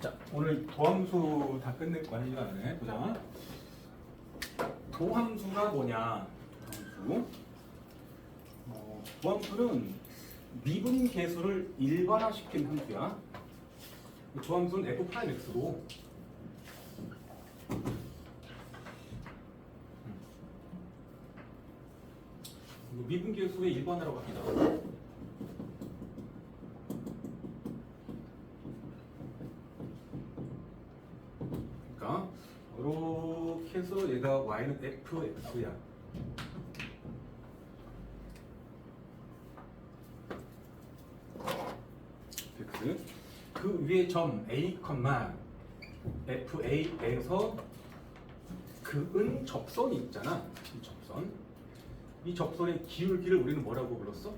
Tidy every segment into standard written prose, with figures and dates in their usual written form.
자, 오늘 도함수 다 끝낼 거 아니야? 보자. 도함수가 뭐냐? 도함수. 도함수는 미분 계수를 일반화시킨 함수야. 도함수는 f'(x로 미분 계수의 일반화라고 합니다. 그러니까 이렇게 해서 얘가 y는 fx야. x. 그 위에 점 a, fa에서 그은 접선이 있잖아. 이 접선. 이 접선의 기울기를 우리는 뭐라고 불렀어?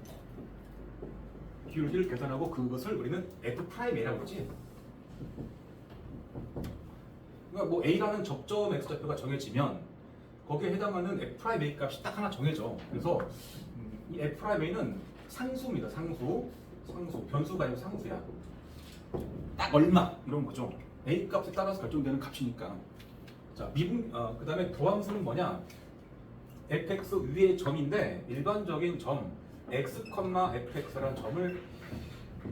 기울기를 계산하고 그것을 우리는 f'a라고 그러지. 그러니까 뭐 a라는 접점 x좌표가 정해지면 거기에 해당하는 f'a 값이 딱 하나 정해져. 그래서 이 f'a는 상수입니다. 상수. 변수가 아니고 상수야. 딱 얼마 이런 거죠. a 값에 따라서 결정되는 값이니까. 자, 그다음에 도함수는 뭐냐? fx 위의 점인데 일반적인 점 x, fx라는 점을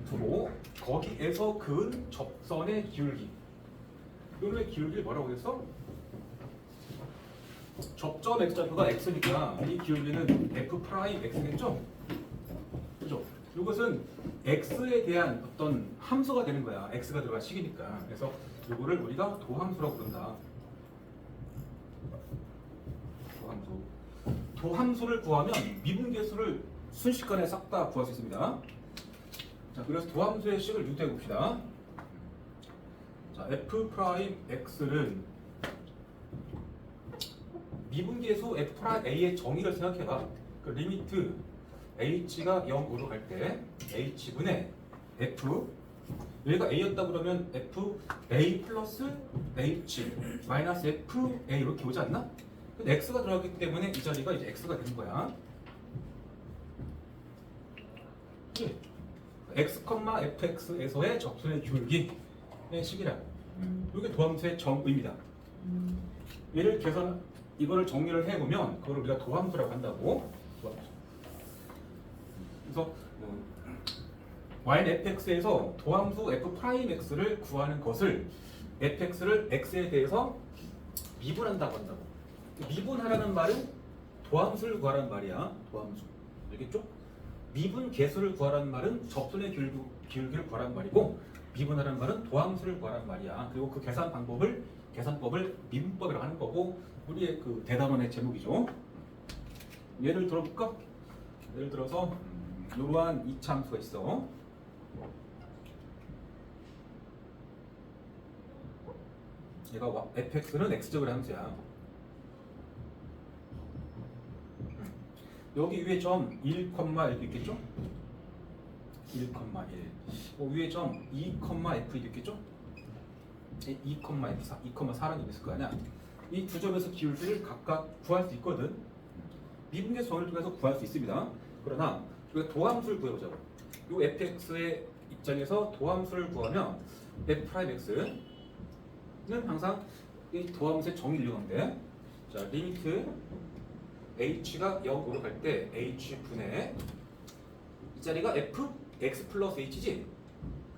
두고 거기에서 그은 접선의 기울기. 이놈의 기울기를 뭐라고 했어? 접점 x좌표가 x니까 이 기울기는 f'x겠죠? 그죠? 이것은 x에 대한 어떤 함수가 되는 거야. x가 들어간 식이니까. 그래서 이거를 우리가 도함수라고 부른다. 도함수를 구하면 미분계수를 순식간에 싹 다 구할 수 있습니다. 자, 그래서 도함수의 식을 유도해 봅시다. 자, f'x는 미분계수 f'a의 정의를 생각해봐. 그 리미트 h가 0으로 갈 때 h분의 f, 여기가 a였다 그러면 fa 플러스 h 마이너스 fa 이렇게 오지 않나? 근데 x가 들어갔기 때문에 이 자리가 이제 x가 되는 거야. x, fx에서의 접선의 기울기의 식이라. 이게 도함수의 정의입니다. 얘를 이거를 정리를 해보면 그걸 우리가 도함수라고 한다고. 도함수. 그래서 y는 fx에서 도함수 f'x를 구하는 것을 fx를 x에 대해서 미분한다고 한다고. 미분하라는 말은 도함수를 구하라는 말이야. 도함수. 알겠죠? 미분 계수를 구하라는 말은 접선의 기울기를 구하라는 말이고, 미분하라는 말은 도함수를 구하라는 말이야. 그리고 그 계산법을 미분법이라고 하는 거고, 우리의 그 대단원의 제목이죠. 예를 들어볼까? 예를 들어서 이러한 이차 함수가 있어. 얘가 fx는 x제곱의 함수야. 여기 위에 점 1, 1도 있겠죠? 1, 1. 위에 점 2, f도 있겠죠? 2, f4, 2, 4라는 게 있을 거 아니야? 이 두 점에서 기울기를 각각 구할 수 있거든. 미분계수 정의를 통해서 구할 수 있습니다. 그러나 우리가 도함수를 구해보자고. 이 fx의 입장에서 도함수를 구하면 f'x는 항상 이 도함수의 정의를 이용하는데, 자, 리미트 h가 0으로 갈 때 h분의 이 자리가 fx 플러스 h지?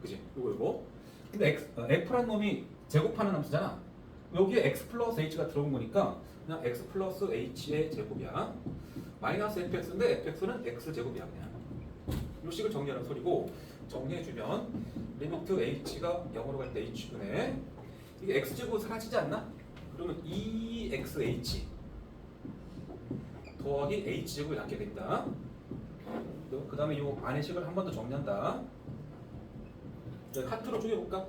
그지? 이거. 근데 f라는 놈이 제곱하는 함수잖아. 여기에 x 플러스 h가 들어온 거니까 그냥 x 플러스 h의 제곱이야. 마이너스 fx인데 fx는 x제곱이야 그냥. 이 식을 정리하는 소리고, 정리해주면 리미트 h가 0으로 갈 때 h분의 이게 x제곱 사라지지 않나? 그러면 2xh 더하기 h제곱이 남게 됩니다. 그 다음에 이 안의 식을 한 번 더 정리한다. 하트로 쪼개볼까?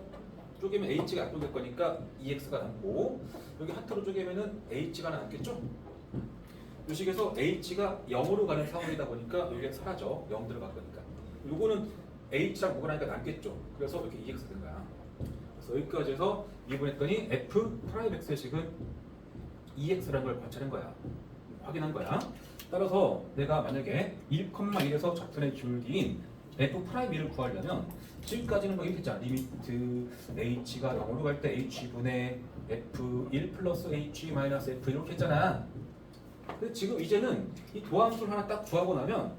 쪼개면 h가 안 쪼갤 거니까 2x가 남고, 여기 하트로 쪼개면은 h가 남겠죠? 이 식에서 h가 0으로 가는 상황이다 보니까 여기가 사라져. 0 들어갈 거니까. 요거는 h랑 뭐가 나니까 남겠죠. 그래서 이렇게 2x 된 거야. 그래서 여기까지 해서 미분했더니 f'x의 식은 2x라는 걸 관찰한 거야. 확인한 거야. 따라서 내가 만약에 1,1에서 접선의 기울기인 f'를 구하려면 지금까지는 뭐 이렇게 했잖아. 리미트 h가 0으로 갈 때 h분의 f1 플러스 h 마이너스 f 이렇게 했잖아. 근데 지금 이제는 이 도함수를 하나 딱 구하고 나면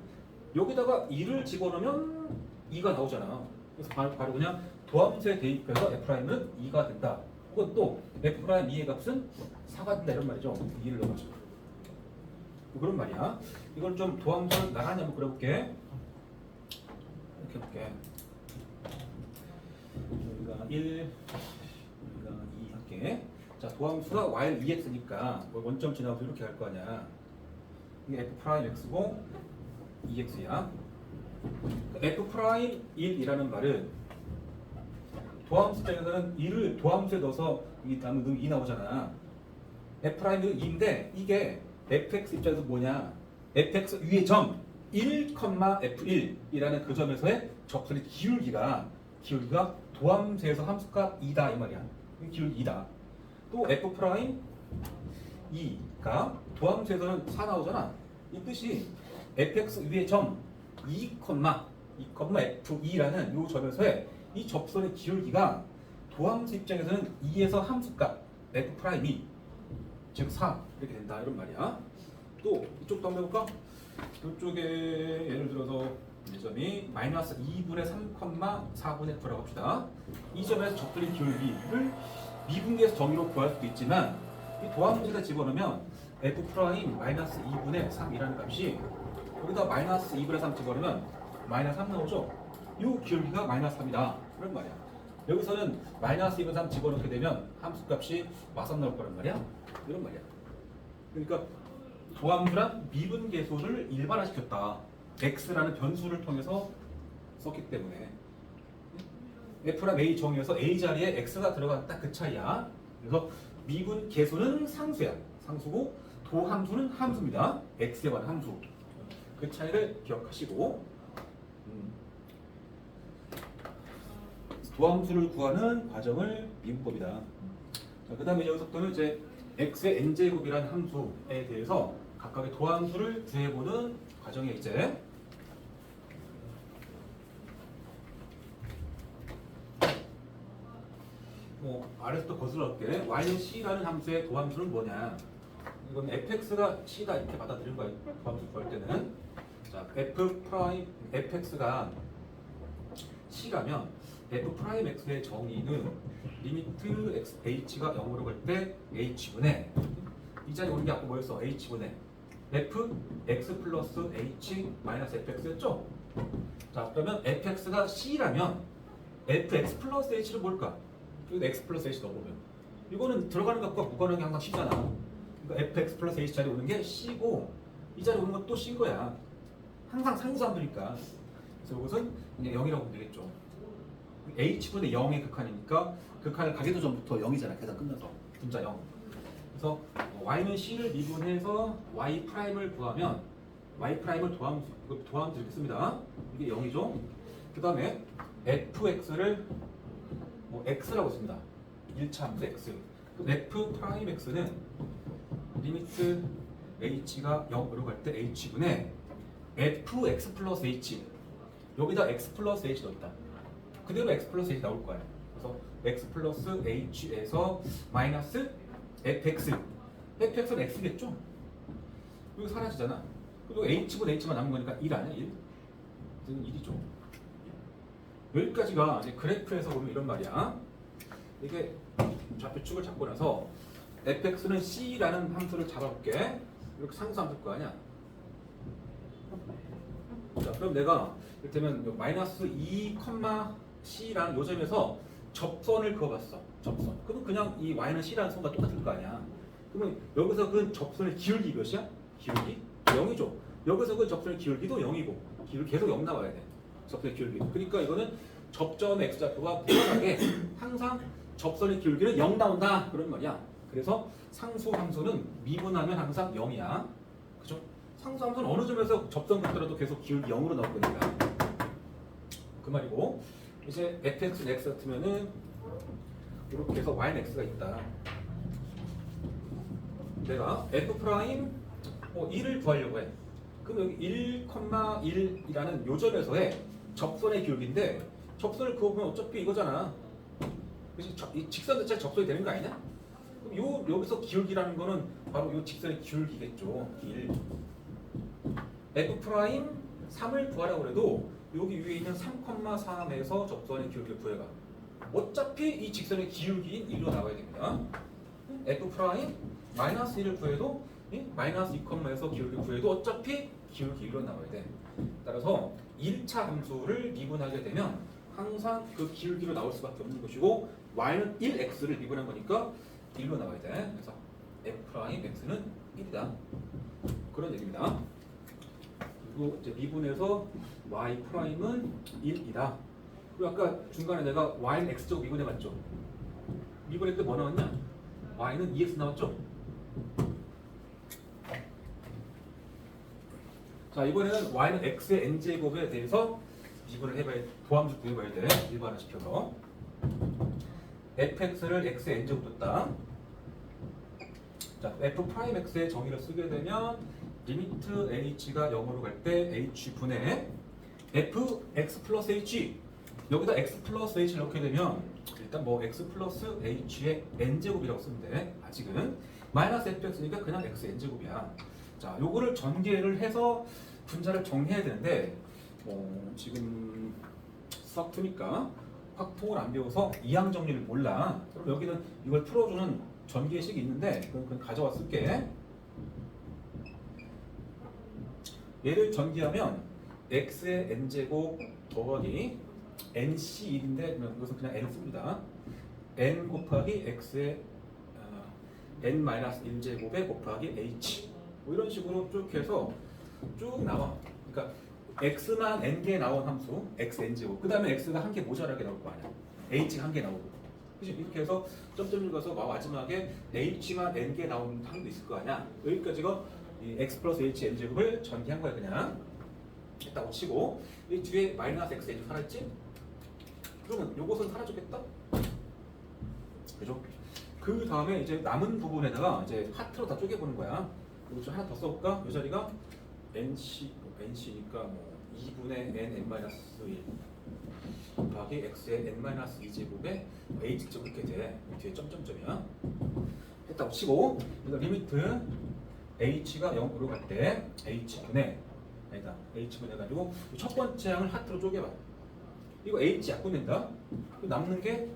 여기다가 2를 집어넣으면 2가 나오잖아. 그래서 바로 그냥 도함수에 대입해서 f'은 2가 된다. 혹은 또 f'2의 값은 4가 된다 이런 말이죠. 2를 넣어가지고. 뭐 그런 말이야. 이걸 좀 도함수 나란히 한번 그려볼게. 이렇게 해볼게. 여기가 1, 여기가 2 할게. 자, 도함수가 y는 2x니까 원점 지나서 이렇게 갈 거 아니야. 이게 f'x고 2x야. f'1이라는 말은 도함수 입장에서는 2를 도함수에 넣어서 이 다음에 2 나오잖아. f'은 2인데 이게 fx 입장에서 뭐냐? fx 위의 점 1, f1이라는 그 점에서의 접선의 기울기가 도함수에서 함수값 2다 이 말이야. 기울기 2다. 또 f'2가 도함수에서는 4 나오잖아. 이 뜻이 fx 위의 점 2, f2라는 이 점에서의 이 접선의 기울기가 도함수 입장에서는 2에서 함수값 f'2 즉 4 이렇게 된다 이런 말이야. 또 이쪽도 한번 해볼까? 이쪽에 예를 들어서 이 점이 마이너스 2분의 3, 4분의 f라고 합시다. 이 점에서 접선의 기울기를 미분계에서 정의로 구할 수도 있지만 이 도함수에다 집어넣으면 f' 마이너스 2분의 3이라는 값이 여기다 마이너스 2분의 3 집어넣으면 마이너스 3 나오죠? 이 기울기가 마이너스 3이다 그런 말이야. 여기서는 마이너스 2분의 3 집어넣게 되면 함수값이 마삼 나올 거란 말이야. 이런 말이야. 그러니까 도함수란 미분계수를 일반화시켰다. x라는 변수를 통해서 썼기 때문에 f랑 a 정의에서 a 자리에 x가 들어간 딱 그 차이야. 그래서 미분계수는 상수야. 상수고 도함수는 함수입니다. x에 관한 함수. 그 차이를 기억하시고 도함수를 구하는 과정을 미분법이다. 그 다음에 여기서부터는 이제 x의 n제곱이라는 함수에 대해서 각각의 도함수를 구해보는 과정에 이제 아래서부터 거슬러갈게. y는 c라는 함수의 도함수는 뭐냐? 이건 fx가 c다 이렇게 받아들인 거야. 도함수 구할 때는 자 fx가 c라면 f'x의 정의는 리미트 h가 0으로 갈 때 h분의 이 자리에 오는 게 아까 뭐였어? h분의 fx 플러스 h 마이너스 fx였죠? 자 그러면 fx가 c라면 fx 플러스 h를 뭘까? 여기다 x 플러스 h 넣어보면 이거는 들어가는 값과 무관한 게 항상 c잖아. 그러니까 fx 플러스 h 자리에 오는 게 c고 이 자리에 오는 것도 c인 거야. 항상 상수함수니까. 그래서 이것은 그냥 0이라고 보면 되겠죠. h분의 0의 극한이니까 극한을 가기도 전부터 0이잖아. 계산 끝나서 분자 0. 그래서 y는 c를 미분해서 y'을 구하면 y'을 도함수 이렇게 씁니다. 이게 0이죠. 그 다음에 fx를 x라고 씁니다. 1차 함수 x. f'x는 리미트 h가 0으로 갈 때 h분의 fx 플러스 h 여기다 x 플러스 h 넣었다. 그대로 x 플러스 h 나올 거야. 그래서 x 플러스 h에서 마이너스 fx는 x겠죠? 이거 사라지잖아. 그리고 h분 h만 남은 거니까 1 아니야? 1? 이건 1이죠. 여기까지가 이제 그래프에서 보면 이런 말이야. 이게 좌표축을 잡고 나서 fx는 c라는 함수를 잡아볼게. 이렇게 상수함수일 거 아니야? 자, 그럼 내가 이를테면 마이너스 2, c라는 요 점에서 접선을 그어봤어. 접선. 그럼 그냥 이 y는 c라는 선과 똑같을 거 아니야. 그러면 여기서 그 접선의 기울기 몇이야? 기울기 0이죠. 여기서 그 접선의 기울기도 0이고 기울기 계속 0 나와야 돼. 접선의 기울기. 그러니까 이거는 접점 x좌표가 무관하게 항상 접선의 기울기는 0 나온다 그런 말이야. 그래서 상수 함수는 미분하면 항상 0이야. 그죠? 상수 함수는 어느 점에서 접선 긋더라도 계속 기울기 0으로 나올 거니까. 그 말이고 이제 fx는 x 같으면은 이렇게 해서 y는 x가 있다. 내가 f' 1을 구하려고 해. 그럼 여기 1,1이라는 요 점에서의 접선의 기울기인데 접선을 그어보면 어차피 이거잖아. 그래서 이 직선 자체가 접선이 되는 거 아니냐? 그럼 여기서 기울기라는 거는 바로 이 직선의 기울기겠죠. 길. F 프라임 3을 구하라고 그래도 여기 위에 있는 3,3에서 접선의 기울기를 구해가. 어차피 이 직선의 기울기인 1로 나와야 됩니다. F 프라임 마이너스 1을 구해도 마이너스 2,에서 기울기를 구해도 어차피 기울기 1로 나와야 돼. 따라서 1차 함수를 미분하게 되면 항상 그 기울기로 나올 수밖에 없는 것이고 y는 1x를 미분한 거니까 1로 나와야 돼. 그래서 f 프라임 x는 1이다. 그런 얘기입니다. 그리고 이제 미분해서 y 프라임은 1이다. 그리고 아까 중간에 내가 y는 x제곱 미분해봤죠. 미분했을 때 뭐 나왔냐? y는 2x 나왔죠. 자, 이번에는 y는 x의 n제곱에 대해서 미분을 해봐야, 도함수 구해봐야 돼. 일반화시켜서 fx를 x의 n제곱 뒀다. 자, f 프라임 x의 정의를 쓰게 되면 리미트 h가 0으로 갈 때 h분의 f x 플러스 h, 여기다 x 플러스 h를 넣게 되면 일단 뭐 x 플러스 h의 n제곱이라고 쓰면 돼. 아직은 마이너스 fx니까 그냥 x n제곱이야. 자, 요거를 전개를 해서 분자를 정리해야 되는데 지금 수학 2니까 확통을 안 배워서 이항 정리를 몰라. 그럼 여기는 이걸 풀어주는 전개식이 있는데 그건 가져와 쓸게. 얘를 전개하면 x의 n제곱 더하기 nc1인데 이것은 그냥 n 씁니다. n 곱하기 x의 n-1제곱에 곱하기 h, 뭐 이런 식으로 쭉 해서 쭉 나와. 그러니까 x만 n개 나온 함수 x n제곱, 그 다음에 x가 한 개 모자라게 나올 거 아니야. h가 한 개 나오고, 그치? 이렇게 해서 점점 읽어서 마지막에 h만 n개 나온 함도 있을 거 아니야. 여기까지가 이 x 플러스 h n제곱을 전개한 거야. 그냥 했다고 치고 이 뒤에 마이너스 x n 살았지? 그러면 요것은 사라졌겠다? 그죠? 그 다음에 이제 남은 부분에다가 이제 하트로 다 쪼개보는 거야. 이거 좀 하나 더 써볼까? 이 자리가 nC니까 뭐 2분의 n-1 곱하기 x의 n-2제곱에 h제곱 이렇게 돼. 뒤에 점점점이야. 했다고 치고 그래서 리미트 h가 0으로 갈 때 h분의 아니다. h분의 해가지고 첫 번째 항을 하트로 쪼개봐. 이거 h 약분된다. 남는 게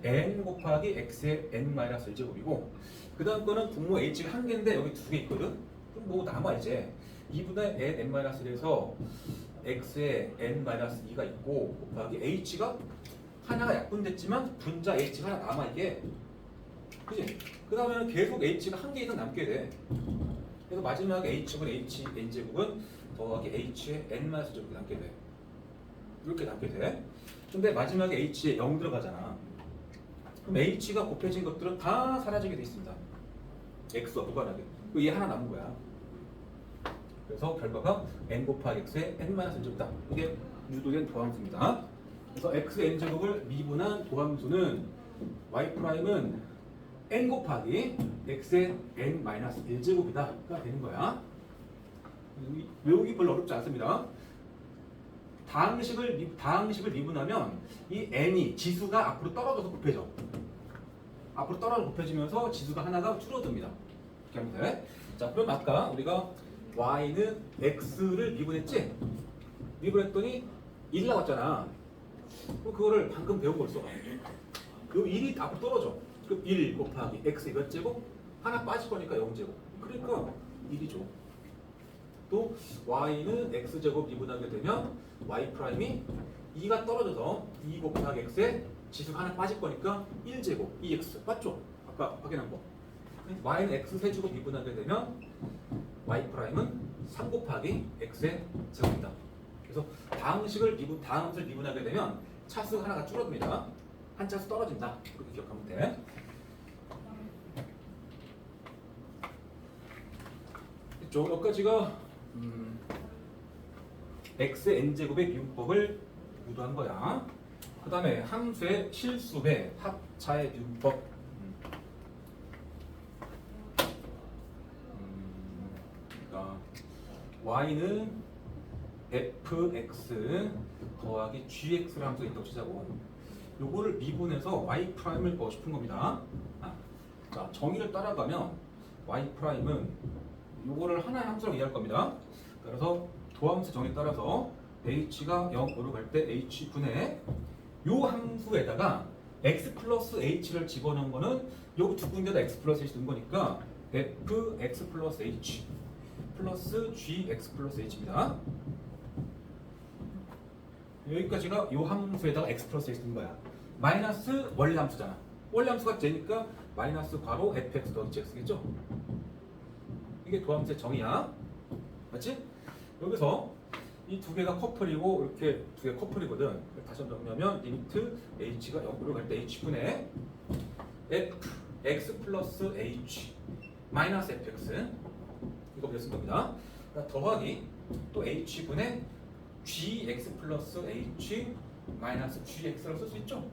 n 곱하기 x의 n-1제곱이고 그 다음 거는 분모 h가 한 개인데 여기 두 개 있거든. 그럼 뭐 남아 이제 2분의 n-1에서 x의 n-2가 있고 곱하기 h가 하나가 약분됐지만 분자 h가 하나 남아 이게. 그지? 그 다음에는 계속 h가 한 개 이상 남게 돼. 그래서 마지막에 h분의 h n제곱은 더하기 h의 n-제곱이 남게 돼. 이렇게 남게 돼. 근데 마지막에 h에 0 들어가잖아. 그럼 h가 곱해진 것들은 다 사라지게 돼 있습니다. x와 무관하게. 얘 하나 남은 거야. 그래서 결과가 n 곱하기 x의 n-n제곱이다. 이게 유도된 도함수입니다. 그래서 x n제곱을 미분한 도함수는 y 프라임은 n 곱하기 x의 n-1제곱이다가 되는 거야. 외우기 별로 어렵지 않습니다. 다항식을 미분하면 이 n이 지수가 앞으로 떨어져서 곱해져. 앞으로 떨어져 곱해지면서 지수가 하나가 줄어듭니다. 이렇게 하면 돼. 자, 그럼 아까 우리가 y는 x를 미분했지? 미분했더니 1 나왔잖아. 그럼 그거를 방금 배운 걸 써. 요 1이 앞으로 떨어져. 그럼 1 곱하기 x 몇 제곱? 하나 빠질 거니까 0제곱. 그러니까 1이죠. 또 y는 x제곱 미분하게 되면 y 프라임이 2가 떨어져서 2 곱하기 x에 지수가 하나 빠질 거니까 1제곱 2x 맞죠? 아까 확인한 거. y는 x 세제곱 미분하게 되면 y 프라임은 3 곱하기 x의 제곱이다. 그래서 다항식을 미분하게 되면 차수가 하나가 줄어듭니다. 한 차수 떨어진다. 그렇게 기억하면 돼. 여기까지가 x의 n제곱의 미분법을 유도한 거야. 그 다음에 함수의 실수배 합차의 미분법. 그러니까 y는 fx 더하기 gx를 함수가 있다고 치자고. 요거를 미분해서 y 프라임을 넣고 싶은 겁니다. 자, 정의를 따라가면 y 프라임은 요거를 하나의 함수라고 이해할 겁니다. 그래서 도함수 정의에 따라서 h가 0으로 갈 때 h분의 요 함수에다가 x 플러스 h를 집어넣은 거는 요 두 군데다 x 플러스 h 넣은 거니까 fx 플러스 h 플러스 gx 플러스 h입니다. 여기까지가 요 함수에다가 x 플러스 h 넣은 거야. 마이너스 원래 함수잖아. 원래 함수가 쟤니까 마이너스 괄호 fx 더하기 gx겠죠? 이게 도함수의 정의야. 맞지? 여기서 이 두 개가 커플이고 이렇게 두 개 커플이거든. 다시 한번 정리하면 리미트 h가 0으로 갈 때 h분의 fx 플러스 h 마이너스 fx 이거 배웠을 겁니다. 더하기 또 h분의 gx 플러스 h 마이너스 gx라고 쓸 수 있죠?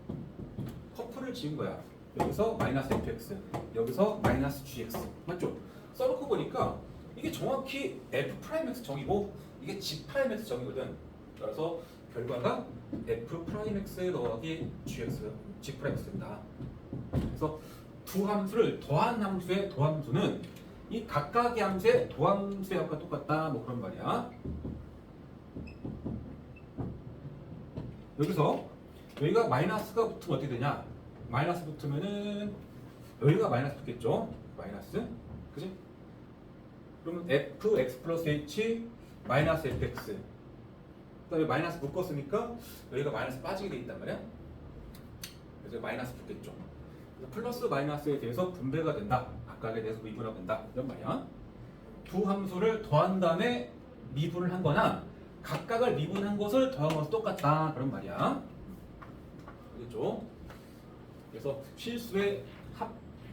커플을 지은 거야. 여기서 마이너스 fx 여기서 마이너스 gx 맞죠? 써놓고 보니까 이게 정확히 f'(x) 정이고 이게 g'(x) 정이거든. 그래서 결과가 f'(x) 더하기 gx, g'(x입니다. 그래서 두 함수를 더한 함수의 도함수는 이 각각의 함수의 도함수의 합과 똑같다. 뭐 그런 말이야. 여기서 여기가 마이너스가 붙으면 어떻게 되냐? 마이너스 붙으면은 여기가 마이너스 붙겠죠? 마이너스, 그지? 그러면 fx 플러스 h 마이너스 fx. 그다음에 마이너스 묶었으니까 여기가 마이너스 빠지게 돼 있단 말이야. 그래서 마이너스 붙겠죠. 그래서 플러스 마이너스에 대해서 분배가 된다. 각각에 대해서 미분하가 된다. 이런 말이야. 두 함수를 더한 다음에 미분을 한 거나 각각을 미분한 것을 더한 것은 똑같다. 그런 말이야. 알겠죠? 그래서 실수의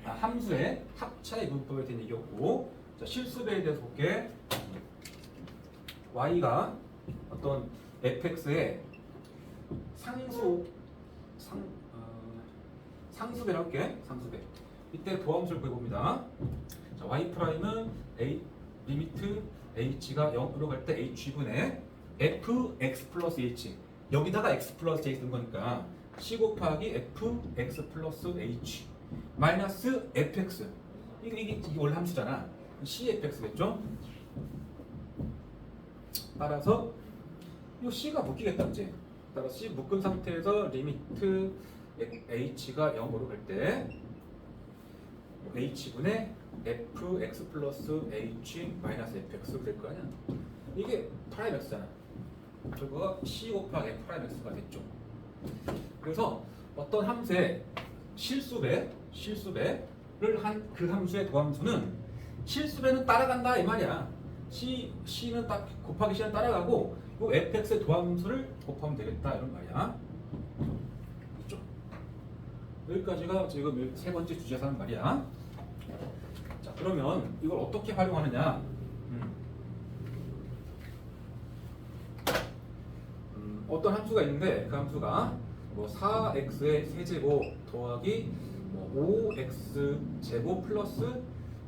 함수의 합차의 문법에 대한 얘기였고, 자, 실수배에 대해서 볼게. y가 어떤 fx의 상수배를 할게. 상수배. 이때 도함수를 구해봅니다. 자, y 프라임은 리미트 h가 0으로 갈 때 h분의 fx 플러스 h 여기다가 x 플러스 h 쓴 거니까 c 곱하기 fx 플러스 h 마이너스 fx 이게 원래 함수잖아. cfx겠죠? 따라서 이 c가 묶이겠다, 이제. 따라서 c 묶은 상태에서 리미트 h가 0으로 갈 때 h분의 fx 플러스 h 마이너스 fx 될 거 아니야. 이게 프라임 x잖아. 결과가 c 곱하기 f 프라임 x가 됐죠. 그래서 어떤 함수의 실수배를 한 그 함수의 도함수는 실수배는 따라간다 이 말이야. c는 딱 곱하기 c는 따라가고 이 fx의 도함수를 곱하면 되겠다 이런 말이야. 있죠? 여기까지가 지금 세 번째 주제에서 하는 말이야. 자, 그러면 이걸 어떻게 활용하느냐? 어떤 함수가 있는데 그 함수가 뭐 4x의 세제곱 더하기 뭐 5x 제곱 플러스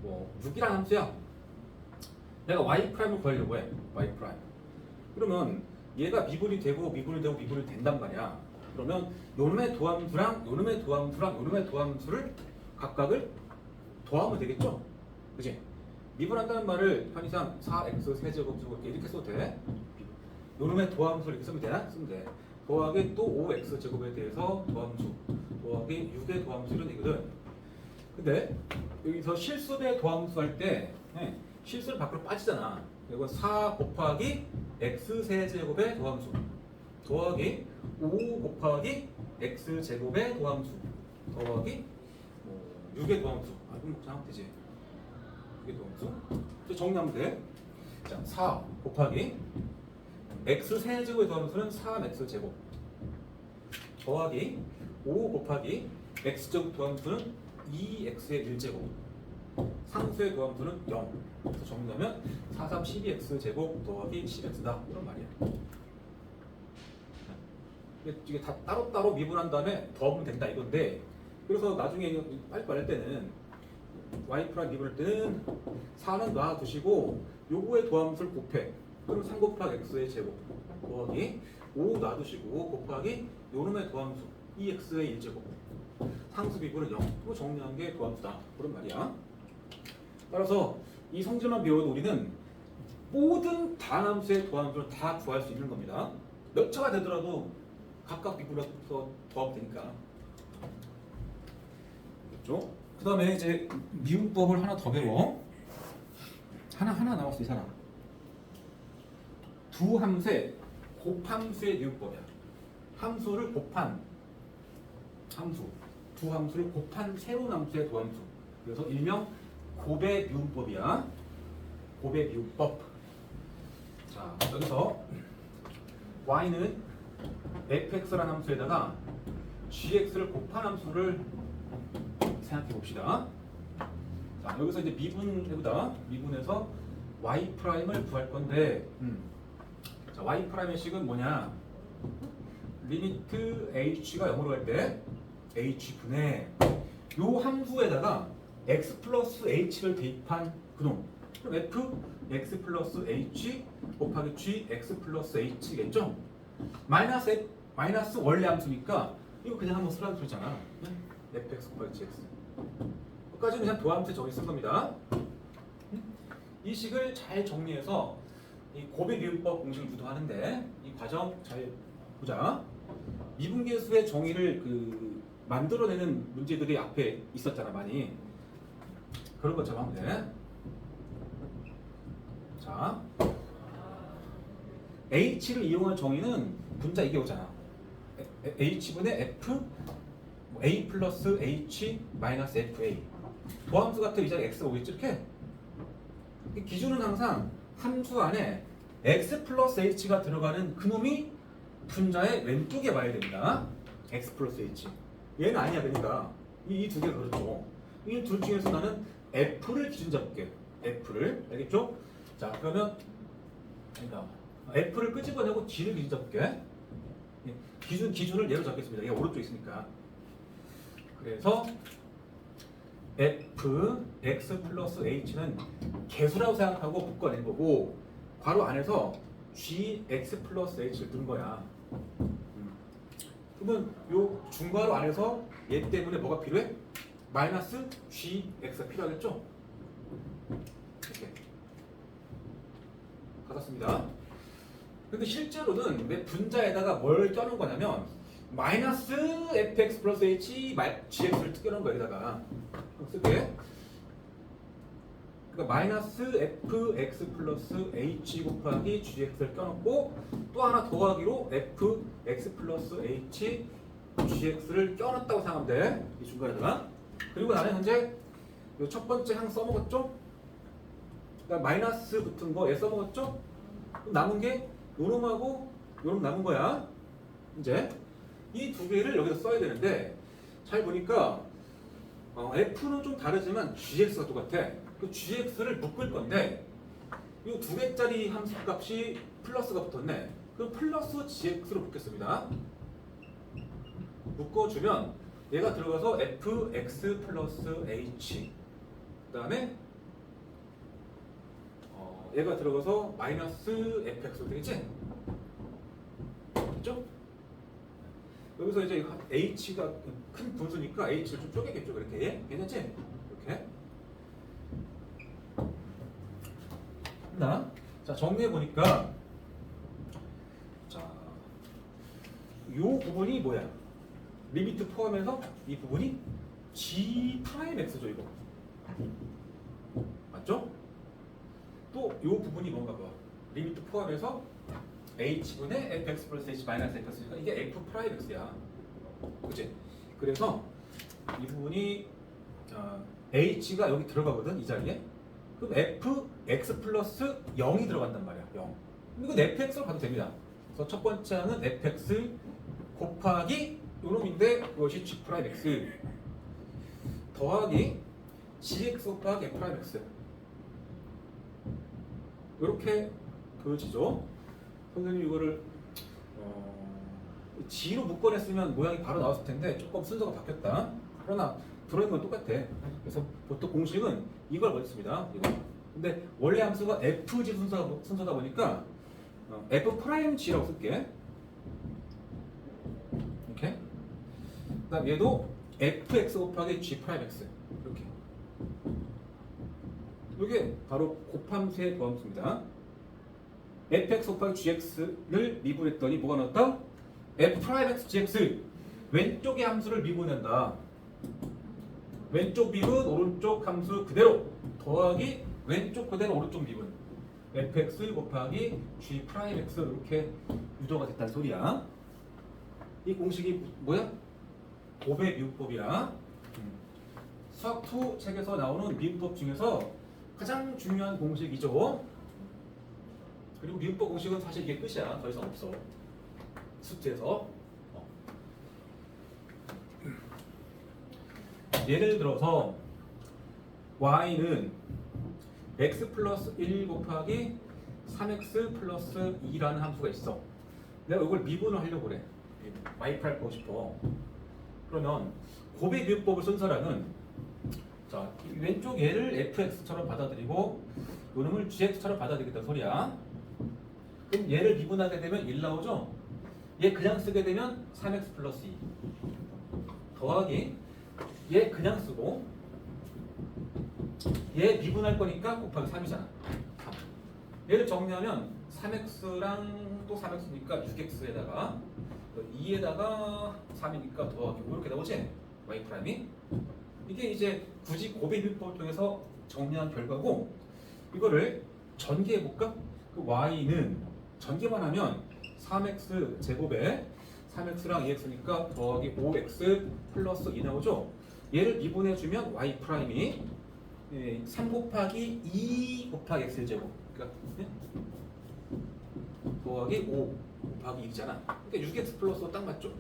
뭐 6이라는 함수야. 내가 y 프라임을 구하려고 해. y 프라임. 그러면 얘가 미분이 되고 미분이 되고 미분이 된단 말이야. 그러면 요놈의 도함수랑 요놈의 도함수랑 요놈의 도함수를 각각을 더하면 되겠죠? 그치? 미분한다는 말을 편의상 4x 세제곱 이렇게 써도 돼. 요놈의 도함수를 이렇게 쓰면 되나? 쓰면 돼. 더하기 또 5x 제곱에 대해서 도함수 더하기 6의 도함수 이런 얘기거든. 근데 여기서 실수배 도함수 할 때 실수를 밖으로 빠지잖아. 이건 4 곱하기 x 세제곱의 도함수 더하기 5 곱하기 x 제곱의 도함수 더하기 6의 도함수. 아, 그럼 그냥 하면 되지. 6의 도함수. 정리하면 돼. 자, 4 곱하기 x 세제곱의 도함수는 3x 제곱 더하기 5 곱하기 x 제곱 도함수는 2x의 1제곱 상수의 도함수는 0. 그래서 정리하면 4, 3, 12x 제곱 더하기 10x다 이런 말이야. 이게 다 따로따로 미분한 다음에 더하면 된다 이건데, 그래서 나중에 빨리빨리 할 때는 y 프라임 미분할 때는 4는 놔두시고 요거의 도함수를 곱해. 그럼 3 곱하기 x의 제곱 더하기 5 놔두시고 곱하기 요놈의 도함수 2x의 1제곱 상수비분은 0. 또 정리한 게 도함수다. 그런 말이야. 따라서 이 성질만 배워도 우리는 모든 다함수의 도함수를 다 구할 수 있는 겁니다. 몇 차가 되더라도 각각 비분해서 더하면 되니까. 그렇죠? 그 다음에 이제 미분법을 하나 더 배워. 하나 남았어 이 사람. 두 함수의 곱함수의 미분법이야. 함수를 곱한 함수, 두 함수를 곱한 새로운 함수의 도함수. 그래서 일명 곱의 미분법이야. 곱의 미분법. 자, 여기서 y는 fx라는 함수에다가 gx를 곱한 함수를 생각해 봅시다. 자, 여기서 이제 미분해보다 미분해서 y 프라임을 구할 건데, 자, y 프라임의 식은 뭐냐? 리미트 h가 0으로 갈 때 h 분의 요 함수에다가 x 플러스 h를 대입한 그놈. 그럼 f x 플러스 h 곱하기 g x 플러스 h겠죠? 마이너스 원래 함수니까 이거 그냥 한번 쓰라는 소리잖아. fx 곱하기 gx. 여기까지는 그냥 도함수 저기 쓴 겁니다. 이 식을 잘 정리해서 이 곱의 미분법 공식을 유도하는데 이 과정 잘 보자. 미분계수의 정의를 만들어내는 문제들이 앞에 있었잖아 많이. 그런 것처럼 하면 돼. 자, h를 이용한 정의는 분자 이게 오잖아. h분의 f a 플러스 h 마이너스 fa. 도함수 같은 이 자리에 x가 오겠지 이렇게. 기준은 항상 함수 안에 x 플러스 h가 들어가는 그놈이 분자의 왼쪽에 와야 됩니다. x 플러스 h. 얘는 아니야. 그러니까 이 두 개가 그렇죠. 이 둘 중에서 나는 f를 기준 잡을게. f를. 알겠죠? 자, 그러면 그러니까 f를 끄집어내고 g를 기준 잡을게. 기준을 얘로 잡겠습니다. 얘가 오른쪽에 있으니까. 그래서 f x 플러스 h는 개수라고 생각하고 묶어낸 거고 괄호 안에서 g x 플러스 h를 넣은 거야. 그러면 요 중괄호 안에서 얘 때문에 뭐가 필요해? 마이너스 g x가 필요하겠죠? 이렇게 받았습니다. 근데 실제로는 내 분자에다가 뭘 껴놓은 거냐면 마이너스 fx 플러스 h gx를 껴놓은 거야. 여기다가 쓸게. 그러니까 마이너스 fx 플러스 h 곱하기 gx를 껴놓고 또 하나 더하기로 fx 플러스 h gx를 껴놨다고 생각하면 돼. 이 중간에다가. 그리고 나는 현재 이 첫 번째 항 써먹었죠? 그러니까 마이너스 붙은 거 얘 써먹었죠? 그럼 남은 게 요놈하고 요놈 남은 거야. 이제 이 두 개를 여기서 써야 되는데 잘 보니까 f는 좀 다르지만 gx가 똑같아. 그 gx를 묶을 건데 이 두 개짜리 함수 값이 플러스가 붙었네. 그럼 플러스 gx로 묶겠습니다. 묶어주면 얘가 들어가서 fx 플러스 h 그 다음에 얘가 들어가서 마이너스 fx로 되겠지? 됐죠? 여기서 이제 h가 큰 분수니까 h를 좀 쪼개겠죠. 그렇게 괜찮지? 이렇게. 자, 정리해 보니까 자, 요 부분이 뭐야? 리미트 포함해서 이 부분이 g 프라임 x죠, 이거. 맞죠? 또 요 부분이 뭔가 봐. 리미트 포함해서 h분의 fx 플러스 h 마이너스 x니까 이게 f 프라임 x야. 그치? 그래서 이 부분이 h가 여기 들어가거든, 이 자리에. 그럼 fx 플러스 0이 들어간단 말이야. 0. 이건 fx로 봐도 됩니다. 그래서 첫 번째 항은 fx 곱하기 요놈인데 그것이 g 프라임 x 더하기 gx 곱하기 f 프라임 x. 이렇게 보여지죠. 선생님 이거를 g로 묶어냈으면 모양이 바로 나왔을 텐데 조금 순서가 바뀌었다. 그러나 들어있는 건 똑같아. 그래서 보통 공식은 이걸 넣습니다. 이거. 근데 원래 함수가 fg 순서다 보니까 f 프라임 g라고 쓸게. 이렇게. 그다음 얘도 fx 곱하기 g 프라임 x 이렇게. 이게 바로 곱함수의 도함수입니다. fx 곱하기 gx를 미분했더니 뭐가 나왔다? f 프라임 x gx 왼쪽의 함수를 미분한다. 왼쪽 미분 오른쪽 함수 그대로 더하기 왼쪽 그대로 오른쪽 미분 fx 곱하기 g 프라임 x 이렇게 유도가 됐다는 소리야. 이 공식이 뭐야? 곱의 미분법이야. 수학 2 책에서 나오는 미분법 중에서 가장 중요한 공식이죠. 그리고 미분법 공식은 사실 이게 끝이야. 더 이상 없어. 숙제에서. 예를 들어서 y는 x 플러스 1 곱하기 3x 플러스 2라는 함수가 있어. 내가 이걸 미분을 하려고 그래. y8 보고 싶어. 그러면 곱의 미분법을 쓴 사람은 자, 왼쪽 얘를 fx처럼 받아들이고 요놈을 gx처럼 받아들이겠다는 소리야. 그럼 얘를 미분하게 되면 1 나오죠? 얘 그냥 쓰게 되면 3x 플러스 2 더하기 얘 그냥 쓰고 얘 미분할 거니까 곱하기 3이잖아. 3. 얘를 정리하면 3x랑 또 3x니까 6x에다가 2에다가 3이니까 더하기 이렇게 나오지? y 프라임이. 이게 이제 굳이 곱의 미분법을 통해서 정리한 결과고 이거를 전개해 볼까? 그 y는 전개만 하면 3x 제곱에 3x랑 2x니까 더하기 5x 플러스 2 나오죠? 얘를 미분해주면 y 프라임이 3 곱하기 2 곱하기 x 제곱 그러니까 더하기 5 곱하기 2잖아. 그러니까 6x 플러스 딱 맞죠?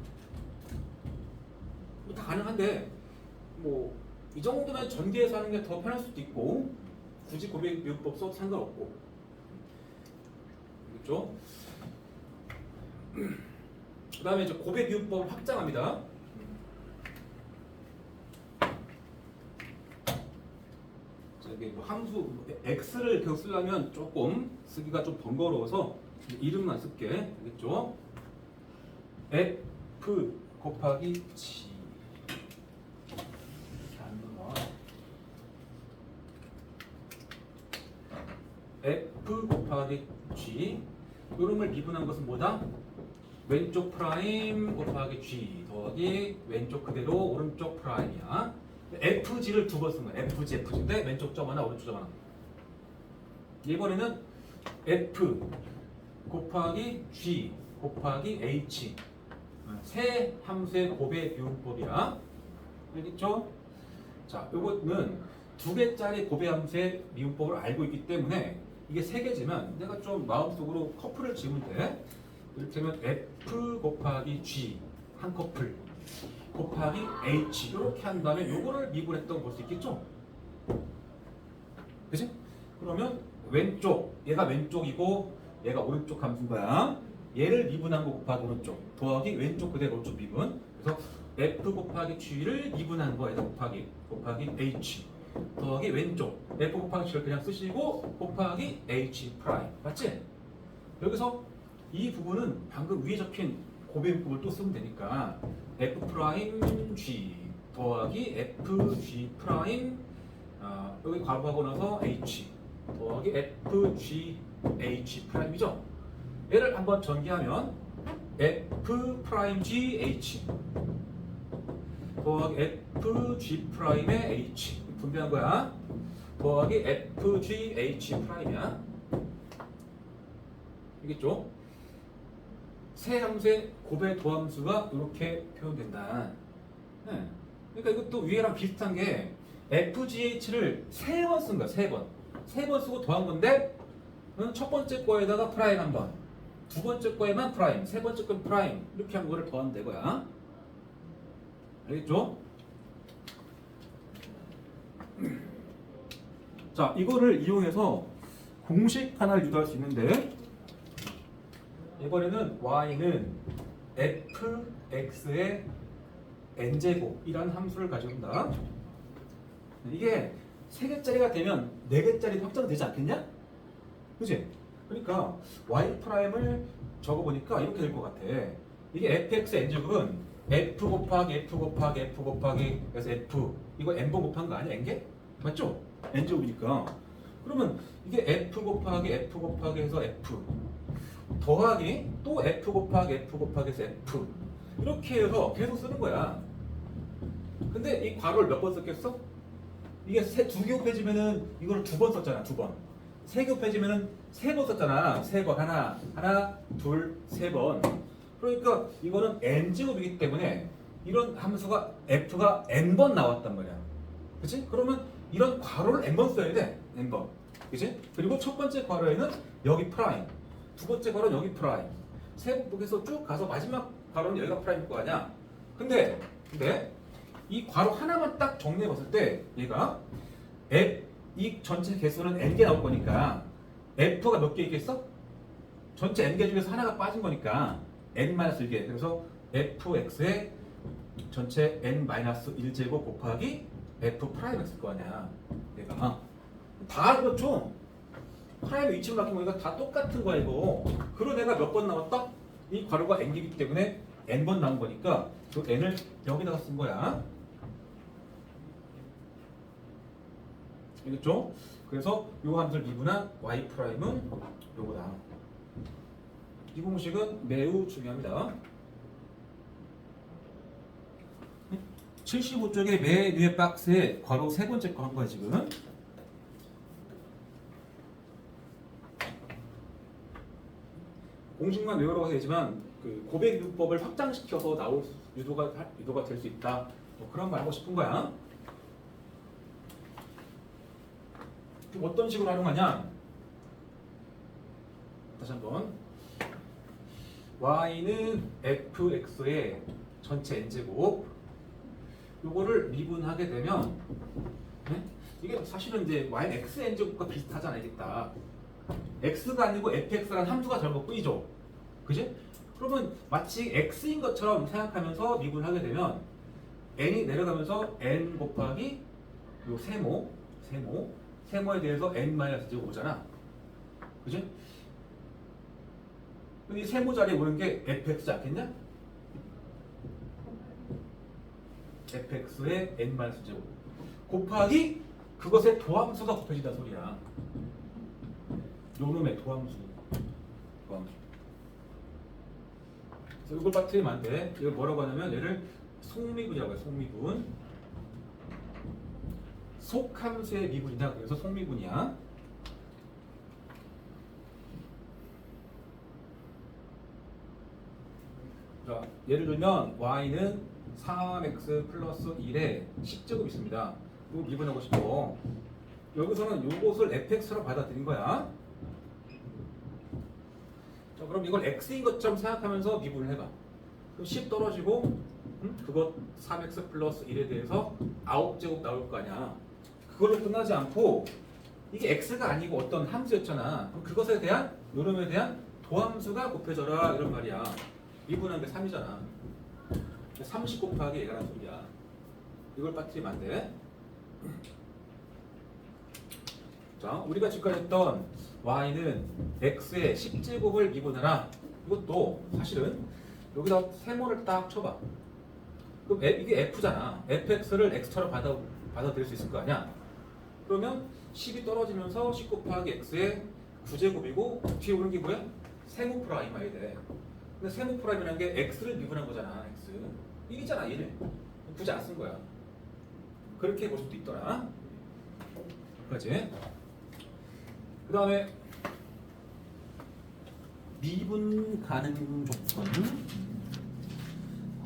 다 가능한데 뭐 이 정도면 전개해서 하는 게 더 편할 수도 있고 굳이 곱의 미분법 써도 상관없고 그렇죠? 그 다음에 이제 곱의 미분법을 확장합니다. 이게 뭐 함수 x를 계속 쓰려면 조금 쓰기가 좀 번거로워서 이름만 쓸게. 알겠죠? f 곱하기 g f 곱하기 g 요놈을 미분한 것은 뭐다? 왼쪽 프라임 곱하기 g 더하기 왼쪽 그대로 오른쪽 프라임이야. fg를 두 번 쓴 거야. fg인데 왼쪽 점 하나 오른쪽 점 하나. 이번에는 f 곱하기 g 곱하기 h 세 함수의 곱의 미분법이야. 알겠죠? 자, 이거는 두 개짜리 곱의 함수의 미분법을 알고 있기 때문에 이게 세 개지만 내가 좀 마음속으로 커플을 지으면 돼. 이를테면 f 곱하기 g 한 커플 곱하기 h 이렇게 한 다음에 요거를 미분했던 거 볼 수 있겠죠? 그치? 그러면 왼쪽 얘가 왼쪽이고 얘가 오른쪽 함수인 거야. 얘를 미분한 거 곱하기 오른쪽 더하기 왼쪽 그대로 오른쪽 미분. 그래서 f 곱하기 g를 미분한 거에다 곱하기 h 더하기 왼쪽 f 곱하기 g를 그냥 쓰시고 곱하기 h 프라임 맞지? 여기서 이 부분은 방금 위에 적힌 곱의 미분법을 또 쓰면 되니까 f 프라임 g 더하기 f g 프라임 여기 괄호하고 나서 h 더하기 f g h 프라임이죠. 얘를 한번 전개하면 f 프라임 g h 더하기 f g 프라임의 h 분배한 거야. 더하기 f g h 프라임이야. 알겠죠? 세 함수의 곱의 도함수가 이렇게 표현된다. 네. 그러니까 이것도 위에랑 비슷한 게 FGH를 세 번 쓴 거야. 세 번. 세 번 쓰고 더한 건데 첫 번째 거에다가 프라임 한 번, 두 번째 거에만 프라임, 세 번째 거에 프라임 이렇게 한 거를 더하면 되고요. 알겠죠? 자, 이거를 이용해서 공식 하나를 유도할 수 있는데 이번에는 y는 fx의 n제곱이라는 함수를 가져온다. 이게 3개짜리가 되면 4개짜리 확정되지 않겠냐? 그치? 그러니까 y 프라임을 적어보니까 이렇게 될 것 같아. 이게 fx n제곱은 f 곱하기 f 곱하기 f 곱하기 그래서 f 이거 n번 곱한 거 아니야? n개? 맞죠? n제곱이니까. 그러면 이게 f 곱하기 f 곱하기 해서 f 더하기 또 f 곱하기 f 곱하기 해서 f 이렇게 해서 계속 쓰는 거야. 근데 이 괄호를 몇 번 썼겠어? 이게 두 개 곱해지면은 이걸 두 번 썼잖아. 두 번. 세 개 곱해지면은 세 번 썼잖아. 세 번. 하나, 둘, 세 번. 그러니까 이거는 n제곱이기 때문에 이런 함수가 f가 n번 나왔단 말이야. 그치? 그러면 이런 괄호를 n번 써야 돼. n번. 그치? 그리고 첫 번째 괄호에는 여기 프라임. 두 번째 괄호는 여기 프라임. 세 번에서 쭉 가서 마지막 괄호는 여기가 프라임일 거 아니야. 근데 이 괄호 하나만 딱 정리해 봤을 때 얘가 이 전체 개수는 n개 나올 거니까 f가 몇 개 있겠어? 전체 n개 중에서 하나가 빠진 거니까 n-1개. 그래서 fx의 전체 n-1제곱 곱하기 f 프라임 x일 거 아니야. 얘가 다 그렇죠. 프라임 위치를 바뀐 거니까 다 똑같은 거야 이거. 그런 애가 몇 번 나왔다? 이 괄호가 n개이기 때문에 n번 나온 거니까 그 n을 여기다가 쓴 거야. 알겠죠? 그래서 요 함수를 미분한 y 프라임은 요거다. 이 공식은 매우 중요합니다. 75쪽의 맨 위에 박스에 괄호 세 번째 거 한 거야 지금. 공식만 외우라고 되지만 그 고백 유법을 확장시켜서 나올 유도가 될 수 있다. 뭐 그런 말 하고 싶은 거야. 그럼 어떤 식으로 활용하냐? 다시 한번. y는 fx의 전체 n제곱. 요거를 미분하게 되면 이게 사실은 이제 y x n제곱과 비슷하잖아 이게 딱. x가 아니고 fx라는 함수가 들어간 것 뿐이죠. 그지? 그러면 마치 x인 것처럼 생각하면서 미분하게 되면 n이 내려가면서 n 곱하기 요 세모에 대해서 n-제곱 오잖아. 그지? 이 세모 자리에 오는 게 fx지 않겠냐? fx의 n-제곱 곱하기 그것의 도함수가 곱해진다 소리야. 요놈의 도함수. 그래서 이걸 빠뜨리면 안 돼. 이걸 뭐라고 하냐면 얘를 속미분이라고 해요. 속미분. 속함수의 미분이다. 그래서 속미분이야. 자, 예를 들면 y는 3x 플러스 1에 10제곱 있습니다. 이거 미분하고 싶어. 여기서는 요것을 fx로 받아들인 거야. 자, 그럼 이걸 x인 것처럼 생각하면서 미분을 해봐. 그럼 10 떨어지고 그것 3x 플러스 1에 대해서 9제곱 나올 거 아니야. 그걸로 끝나지 않고 이게 x가 아니고 어떤 함수였잖아. 그럼 그것에 대한 요놈에 대한 도함수가 곱해져라 이런 말이야. 미분한 게 3이잖아. 30 곱하기 얘가 라는 소리야. 이걸 빠뜨리면 안 돼. 자, 우리가 지금까지 했던 y는 x의 10제곱을 미분하라. 이것도 사실은 여기다 세모를 딱 쳐봐. 그럼 이게 f잖아. fx를 x처럼 받아들일 수 있을 거 아니야. 그러면 10이 떨어지면서 10 곱하기 x의 9제곱이고 뒤에 오는 게 뭐야? 세모 프라임 와야 돼. 근데 세모 프라임이라는 게 x를 미분한 거잖아. x 1이잖아 1. 굳이 안 쓴 거야. 그렇게 볼 수도 있더라. 그렇지? 그 다음에 미분 가능 조건.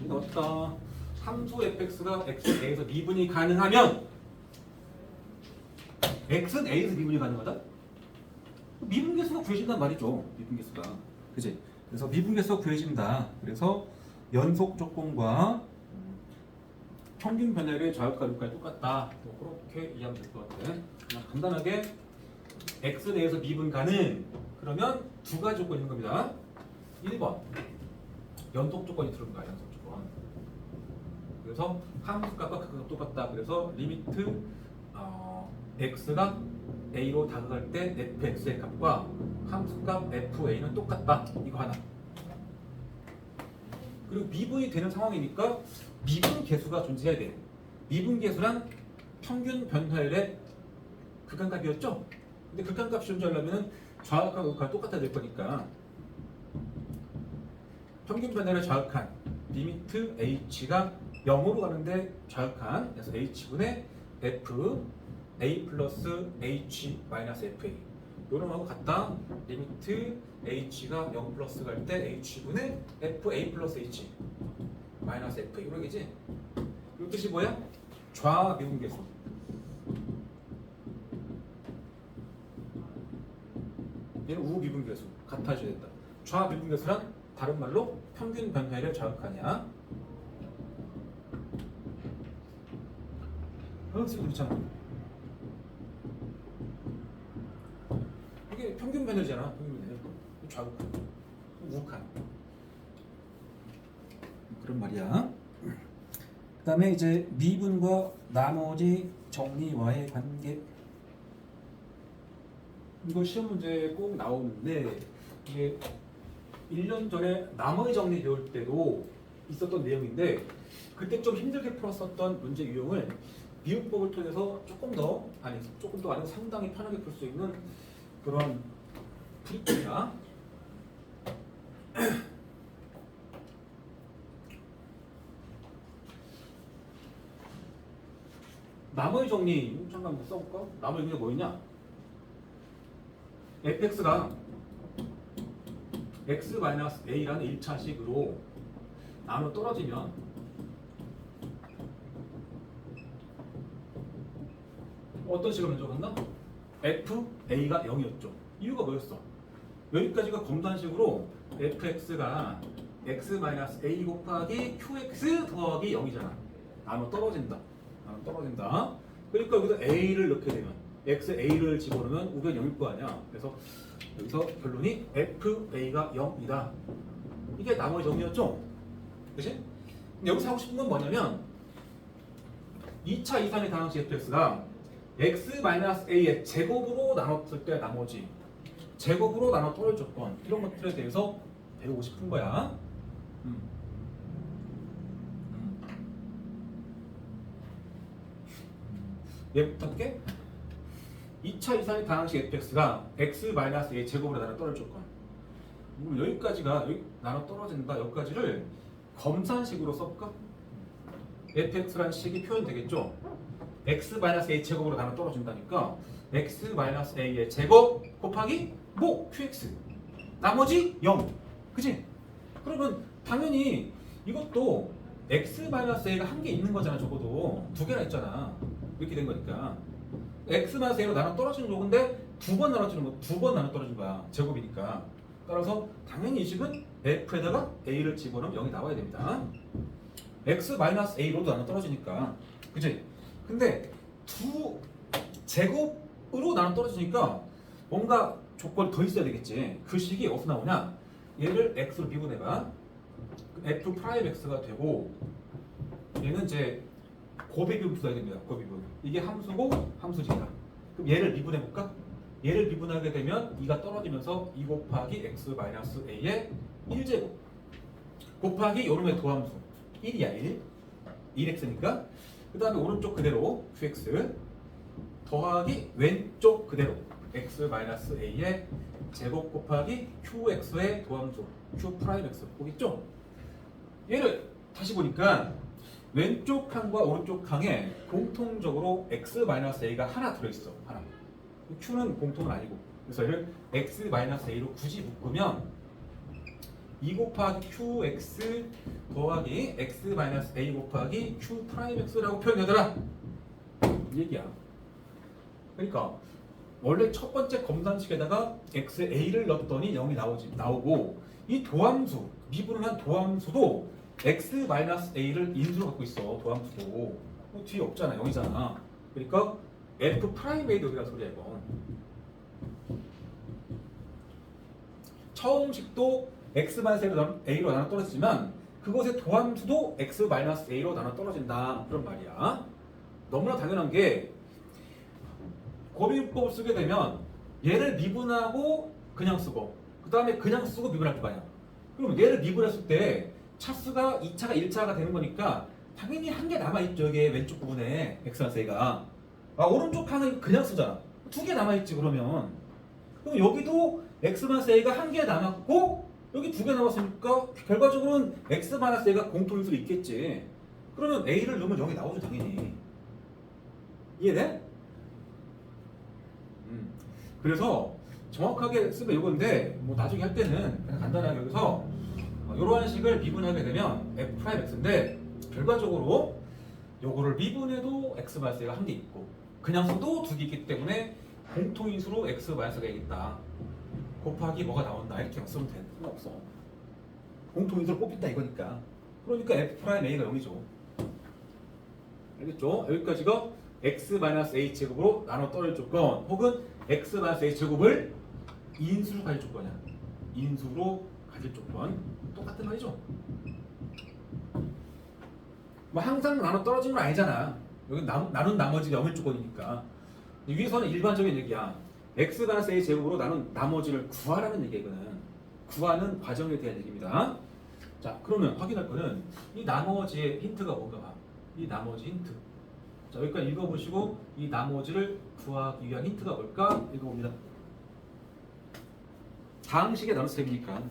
이거 어떻다? 함수 fx가 x는 a에서 미분이 가능하면 x는 a에서 미분이 가능하다? 미분계수가 구해진단 말이죠. 미분계수가. 그치? 그래서 미분계수가 구해진다. 그래서 연속 조건과 평균 변화율의 좌표과 류까지 똑같다. 뭐 그렇게 이해하면 될 것 같아. 그냥 간단하게 x 내에서 미분 가능. 그러면 두 가지 조건이 있는 겁니다. 1번 연속 조건이 들어온 거야. 연속 조건. 그래서 함수값과 그거가 똑같다. 그래서 리미트 x가 a로 다가갈 때 fx의 값과 함수값 fa는 똑같다. 이거 하나. 그리고 미분이 되는 상황이니까 미분 계수가 존재해야 돼. 미분 계수란 평균 변화율의 극한값이었죠? 근데 극한값이 존재하려면 좌극과 우극과 똑같아야 될 거니까 평균 변화율의 좌극한 리미트 h가 0으로 가는데 좌극한 그래서 h분의 f a 플러스 h 마이너스 fa 요런 거하고 같다. 리미트 h가 0 플러스 갈 때 h분의 f a 플러스 h 마이너스 fa 이런 게지. 이 뜻이 뭐야? 좌미분계수. 얘는 우미분계수. 같아져야 된다. 좌미분계수란 다른 말로 평균 변화율을 좌극하냐. 쓰기 그렇잖아. 이게 평균 변화율이잖아. 평균 변화율. 좌극한. 우극한. 그런 말이야. 그 다음에 이제 미분과 나머지 정리와의 관계. 이거 시험 문제에 꼭 나오는데 이게 1년 전에 나머지 정리 배울 때도 있었던 내용인데 그때 좀 힘들게 풀었었던 문제 유형을 미분법을 통해서 조금 더 아니면 상당히 편하게 풀 수 있는 그런 풀이입니다. 나머지 정리 잠깐 한번 써볼까? 나머지 정리가 뭐였냐? fx가 x-a라는 1차식으로 나눠 떨어지면 어떤 식으로 적었나? fa가 0이었죠. 이유가 뭐였어? 여기까지가 검단식으로 fx가 x-a 곱하기 qx 더하기 0이잖아. 나눠 떨어진다. 그러니까 여기서 a를 넣게 되면 xa를 집어넣으면 우변 0일 거 아니야. 그래서 여기서 결론이 fa가 0이다. 이게 나머지 정리였죠? 그치? 여기서 하고 싶은 건 뭐냐면 2차 이산의 당항식 fx가 x-a의 제곱으로 나눴을 때 나머지 제곱으로 나눠 떨어졌건 이런 것들에 대해서 배우고 싶은 거야. 얘부터 할게. 2차 이산의 당항식 fx가 x-a의 제곱으로 나눠 떨어졌건 여기까지가 여기 나눠 떨어진다. 여기까지를 검산식으로 써볼까? fx라는 식이 표현되겠죠? x-a 제곱으로 나눠 떨어진다니까 x-a의 제곱 곱하기 뭐? qx 나머지 0 그치? 그러면 당연히 이것도 x-a가 한 개 있는 거잖아. 적어도 두 개나 있잖아. 이렇게 된 거니까 x-a로 나눠 떨어지는 거근데 두 번 나눠 떨어진 거야. 제곱이니까. 따라서 당연히 이 식은 f에다가 a를 집어넣으면 0이 나와야 됩니다. x-a로도 나눠 떨어지니까 그치? 근데 두 제곱으로 나눠 떨어지니까 뭔가 조건이 더 있어야 되겠지. 그 식이 어디서 나오냐? 얘를 x로 미분해봐. f 프라임 x가 되고 얘는 이제 고배비분 써야 됩니다. 고배비분. 이게 함수고 함수지다. 그럼 얘를 미분해볼까? 얘를 미분하게 되면 2가 떨어지면서 2 곱하기 x-a의 1제곱 곱하기 요놈의 도함수 1이야 1x니까 그 다음에 오른쪽 그대로 qx 더하기 왼쪽 그대로 x-a의 제곱 곱하기 qx의 도함수 q'x 보겠죠? 얘를 다시 보니까 왼쪽 칸과 오른쪽 칸에 공통적으로 x-a가 하나 들어있어. 하나. q는 공통은 아니고 그래서 얘를 x-a로 굳이 묶으면 2 곱하기 qx 더하기 x-a 곱하기 q'x라고 표현되더라. 이 얘기야. 그러니까 원래 첫 번째 검산식에다가 xa를 넣었더니 0이 나오고 이 도함수, 미분을 한 도함수도 x-a를 인수로 갖고 있어. 도함수도 뒤에 없잖아. 0이잖아. 그러니까 f'a도 여기다 소리야 이건. 처음 식도 x-a로 나눠 떨어지지만 그것의 도함수도 x-a로 나눠 떨어진다. 그런 말이야. 너무나 당연한 게 고비법을 쓰게 되면 얘를 미분하고 그냥 쓰고 그 다음에 그냥 쓰고 미분할 거 아니야. 그럼 얘를 미분했을 때 차수가 2차가 1차가 되는 거니까 당연히 한 개 남아있죠. 여기 왼쪽 부분에 X마스가. 아, 오른쪽 칸은 그냥 쓰잖아. 두 개 남아있지 그러면. 그럼 여기도 X-A가 한 개 남았고 여기 두 개 남았으니까 결과적으로는 X-A가 공통일 수 있겠지. 그러면 A를 넣으면 여기 나오죠 당연히. 이해돼? 그래서 정확하게 쓰면 이건데 뭐 나중에 할 때는 그냥 간단하게 여기서 이러한 식을 미분하게 되면 F'X인데 결과적으로 요거를 미분해도 X-A가 한 개 있고 그냥 써도 두 개 있기 때문에 공통인수로 X-A가 있다. 곱하기 뭐가 나온다 이렇게 쓰면 돼. 상관없어. 공통인수로 뽑힌다 이거니까. 그러니까 F'A가 0이죠. 알겠죠? 여기까지가 X-A 제곱으로 나눠 떨어질 조건 혹은 X-A 제곱을 인수로 가질 조건이야. 인수로 가질 조건 똑같은 말이죠. 뭐 항상 나눠 떨어지는 건 아니잖아. 여기 나눈 나머지 0일 조건이니까. 위에서는 일반적인 얘기야. X-A 제곱으로 나눈 나머지를 구하라는 얘기야 이거는. 구하는 과정에 대한 얘기입니다. 자, 그러면 확인할 거는 이 나머지의 힌트가 뭔가 봐. 이 나머지 힌트. 자, 여기까지 읽어보시고 이 나머지를 구하기 위한 힌트가 뭘까? 읽어봅니다. 다음 식에 나눌 셈이니까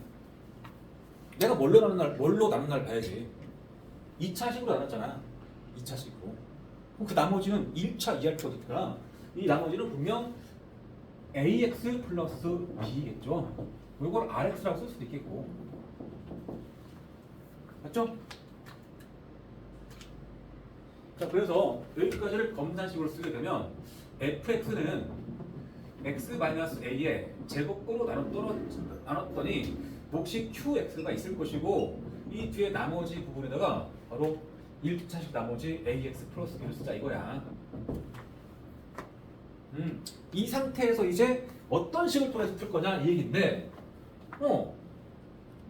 내가 뭘로 나눈 날 봐야지. 2차식으로 나눴잖아. 2차식으로. 그럼 그 나머지는 1차, 2할 거니까 이 나머지는 분명 AX 플러스 B겠죠. 이걸 RX라고 쓸 수도 있겠고. 맞죠? 자, 그래서 여기까지를 검산식으로 쓰게 되면 fx는 x-a의 제곱으로 나눴더니 몫이 qx가 있을 것이고 이 뒤에 나머지 부분에다가 바로 1차식 나머지 ax 플러스 b를 쓰자 이거야. 이 상태에서 이제 어떤 식을 통해서 풀 거냐 이 얘기인데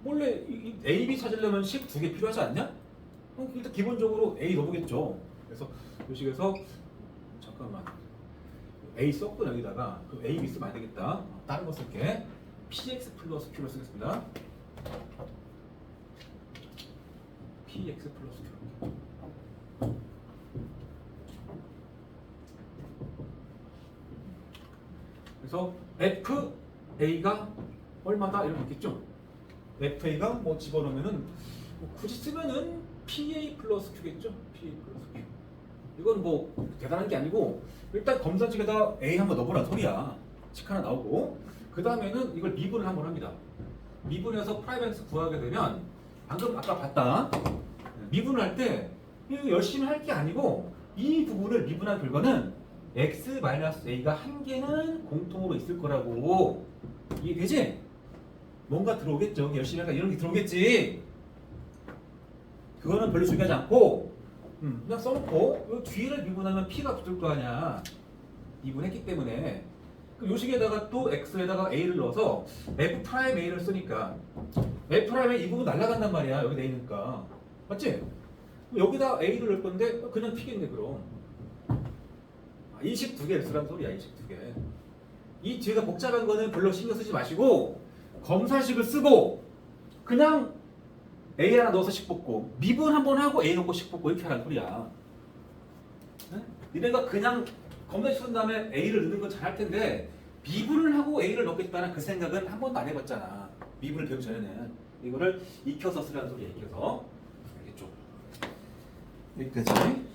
원래 이 a, b 찾으려면 식 두 개 필요하지 않냐? 일단 기본적으로 a 넣어보겠죠. 그래서 이 식에서 잠깐만 a 썼고 여기다가 그 a, b 쓰면 안 되겠다. 다른 거 쓸게. px 플러스 q를 쓰겠습니다. px 플러스 q. 그래서 FA가 얼마다 이렇게 있겠죠? FA가 뭐 집어넣으면은 뭐 굳이 쓰면은 PA 플러스 Q겠죠? PA 플러스 Q. 이건 뭐 대단한 게 아니고 일단 검산식에다 A 한번 넣어보란 소리야. 식 하나 나오고 그 다음에는 이걸 미분을 한번 합니다. 미분해서 프라이벤스 구하게 되면 방금 아까 봤다. 미분을 할 때 열심히 할 게 아니고 이 부분을 미분한 결과는 X-A가 한 개는 공통으로 있을 거라고. 이해되지? 뭔가 들어오겠죠. 열심히 하니까 이런 게 들어오겠지. 그거는 별로 중요하지 않고 그냥 써놓고 이 뒤를 미분하면 P가 붙을 거 아니야. 미분했기 때문에 요 식에다가 또 X에다가 A를 넣어서 F'A를 쓰니까 F'A이 부분 날아간단 말이야. 여기 A니까. 맞지? 여기다 A를 넣을 건데 그냥 P겠네 그럼. 이 식 두 개를 쓰란 소리야. 이 식 두 개. 이 뒤에가 복잡한 거는 별로 신경 쓰지 마시고 검사식을 쓰고 그냥 A 하나 넣어서 식 뽑고 미분 한번 하고 A 넣고 식 뽑고 이렇게 하란 소리야. 네? 니네가 그냥 검사식 쓴 다음에 A를 넣는 건 잘할 텐데 미분을 하고 A를 넣겠다는 그 생각은 한 번도 안 해봤잖아. 미분을 배우기 전에는. 이거를 익혀서 쓰라는 소리야. 익혀서. 알겠죠? 여기까지.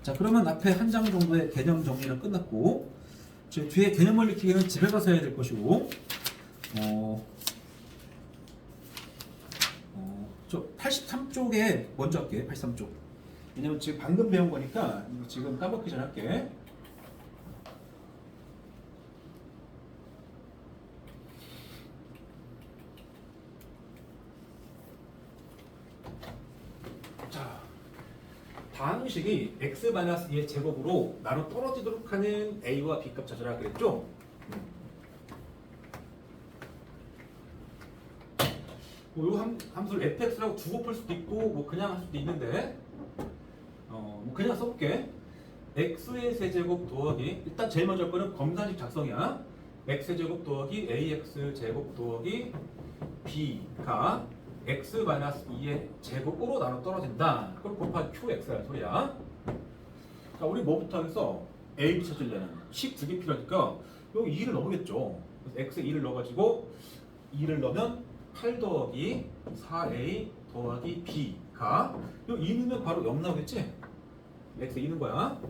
자, 그러면 앞에 한 장 정도의 개념 정리는 끝났고 뒤에 개념을 익히기는 집에 가서 해야 될 것이고 저 83쪽에 먼저 할게. 83쪽. 왜냐면 지금 방금 배운 거니까 지금 까먹기 전에 할게. 자, 다음 식이 x-2의 제곱으로 나눠 떨어지도록 하는 a와 b 값 찾으라 그랬죠? 이 함수를 fx라고 두고 풀 수도 있고 뭐 그냥 할 수도 있는데 뭐 그냥 써볼게. x의 세제곱 더하기 일단 제일 먼저 할 거는 검산식 작성이야. x의 제곱 더하기 ax 제곱 더하기 b가 x-2의 제곱으로 나눠 떨어진다. 그걸 곱하기 qx라는 소리야. 자, 우리 뭐부터 하겠어? a 찾으려면 12개 필요하니까 여기 2를 넣으겠죠. 그래서 x에 2를 넣어가지고 2를 넣으면 8 더하기 4a 더하기 b가 여기 2 넣으면 바로 0 나오겠지? x에 2는 거야.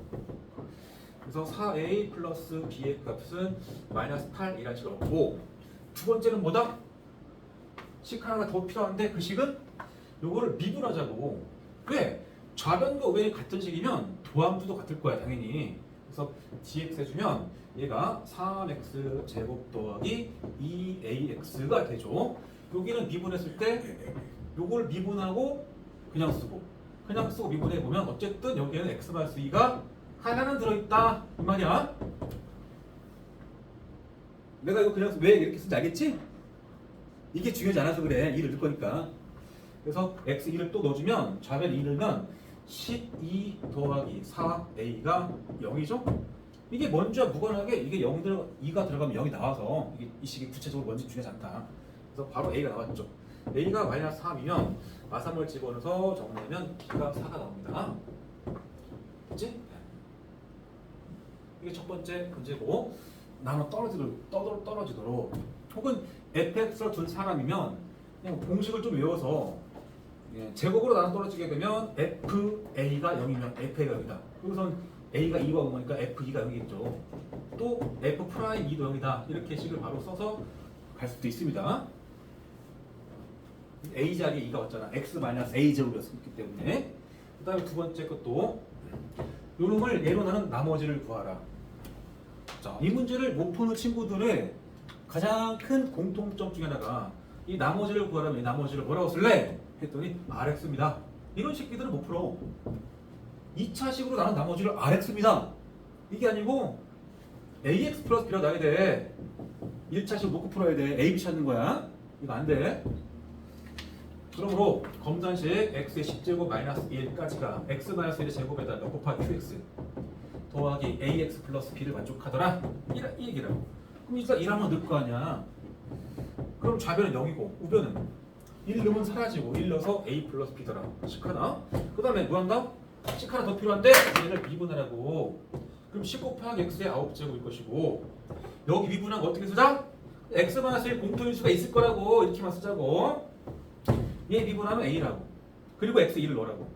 그래서 4a 플러스 b의 값은 마이너스 8 이란 식으로 얻고, 두 번째는 뭐다? 식 하나가 더 필요한데 그 식은 요거를 미분하자고. 왜? 좌변과 우변이 같은 식이면 도함수도 같을 거야 당연히. 그래서 dx 해주면 얘가 3x 제곱 더하기 2ax가 되죠. 여기는 미분했을 때 요걸 미분하고 그냥 쓰고 미분해보면 어쨌든 여기에는 x-2가 하나는 들어있다 이 말이야. 내가 이거 그냥 왜 이렇게 쓴지 알겠지? 이게 중요하지 않아서 그래. 2를 넣을 거니까. 그래서 x2를 또 넣어주면 좌변 2를 넣으면 12 더하기 4a가 0이죠? 이게 먼저 무관하게 이게 2가 들어가면 0이 나와서 이게 이 식이 구체적으로 뭔지 중요하지 않다. 그래서 바로 a가 나왔죠. a가 마이너스 3이면 마삼을 집어넣어서 정리하면 b가 4가 나옵니다. 그치? 이게 첫 번째 문제고, 나눠 떨어지도록 혹은 fx를 둔 사람이면 그냥 공식을 좀 외워서 제곱으로 나눠 떨어지게 되면 fa가 0이면 fa가 0이다. 여기선 a가 2가 0이니까 f2가 0이겠죠. 또 f'2도 0이다. 이렇게 식을 바로 써서 갈 수도 있습니다. a 자리에 2가 왔잖아. x-a 제곱이었기 때문에. 그 다음에 두 번째 것도 요놈을 예로 나눈 나머지를 구하라. 자, 이 문제를 못 푸는 친구들의 가장 큰 공통점 중에 하나가 이 나머지를 구하라면 이 나머지를 뭐라고 쓸래? 했더니 rx입니다. 이런 식기들은 못 풀어. 2차식으로 나눈 나머지를 rx입니다. 이게 아니고 ax 플러스 b라고 나야 돼. 1차식 놓고 풀어야 돼. a, b 찾는 거야. 이거 안 돼. 그러므로 검산식 x의 10제곱 마이너스 1까지가 x 마이너스 1의 제곱에다 곱하기 qx 더하기 ax 플러스 b를 만족하더라. 이 얘기라고. 그럼 일단 1 하면 넣을 거 아니야. 그럼 좌변은 0이고 우변은 1 넣으면 사라지고 1 넣어서 a 플러스 b더라. 식 하나. 그 다음에 무한다? 식 하나 더 필요한데 얘를 미분하라고. 그럼 10 곱하기 x의 9제곱일 것이고, 여기 미분한 거 어떻게 쓰자? x 마이너스 1 공통인수가 있을 거라고 이렇게만 쓰자고. 얘 미분하면 a라고. 그리고 x 1을 넣으라고.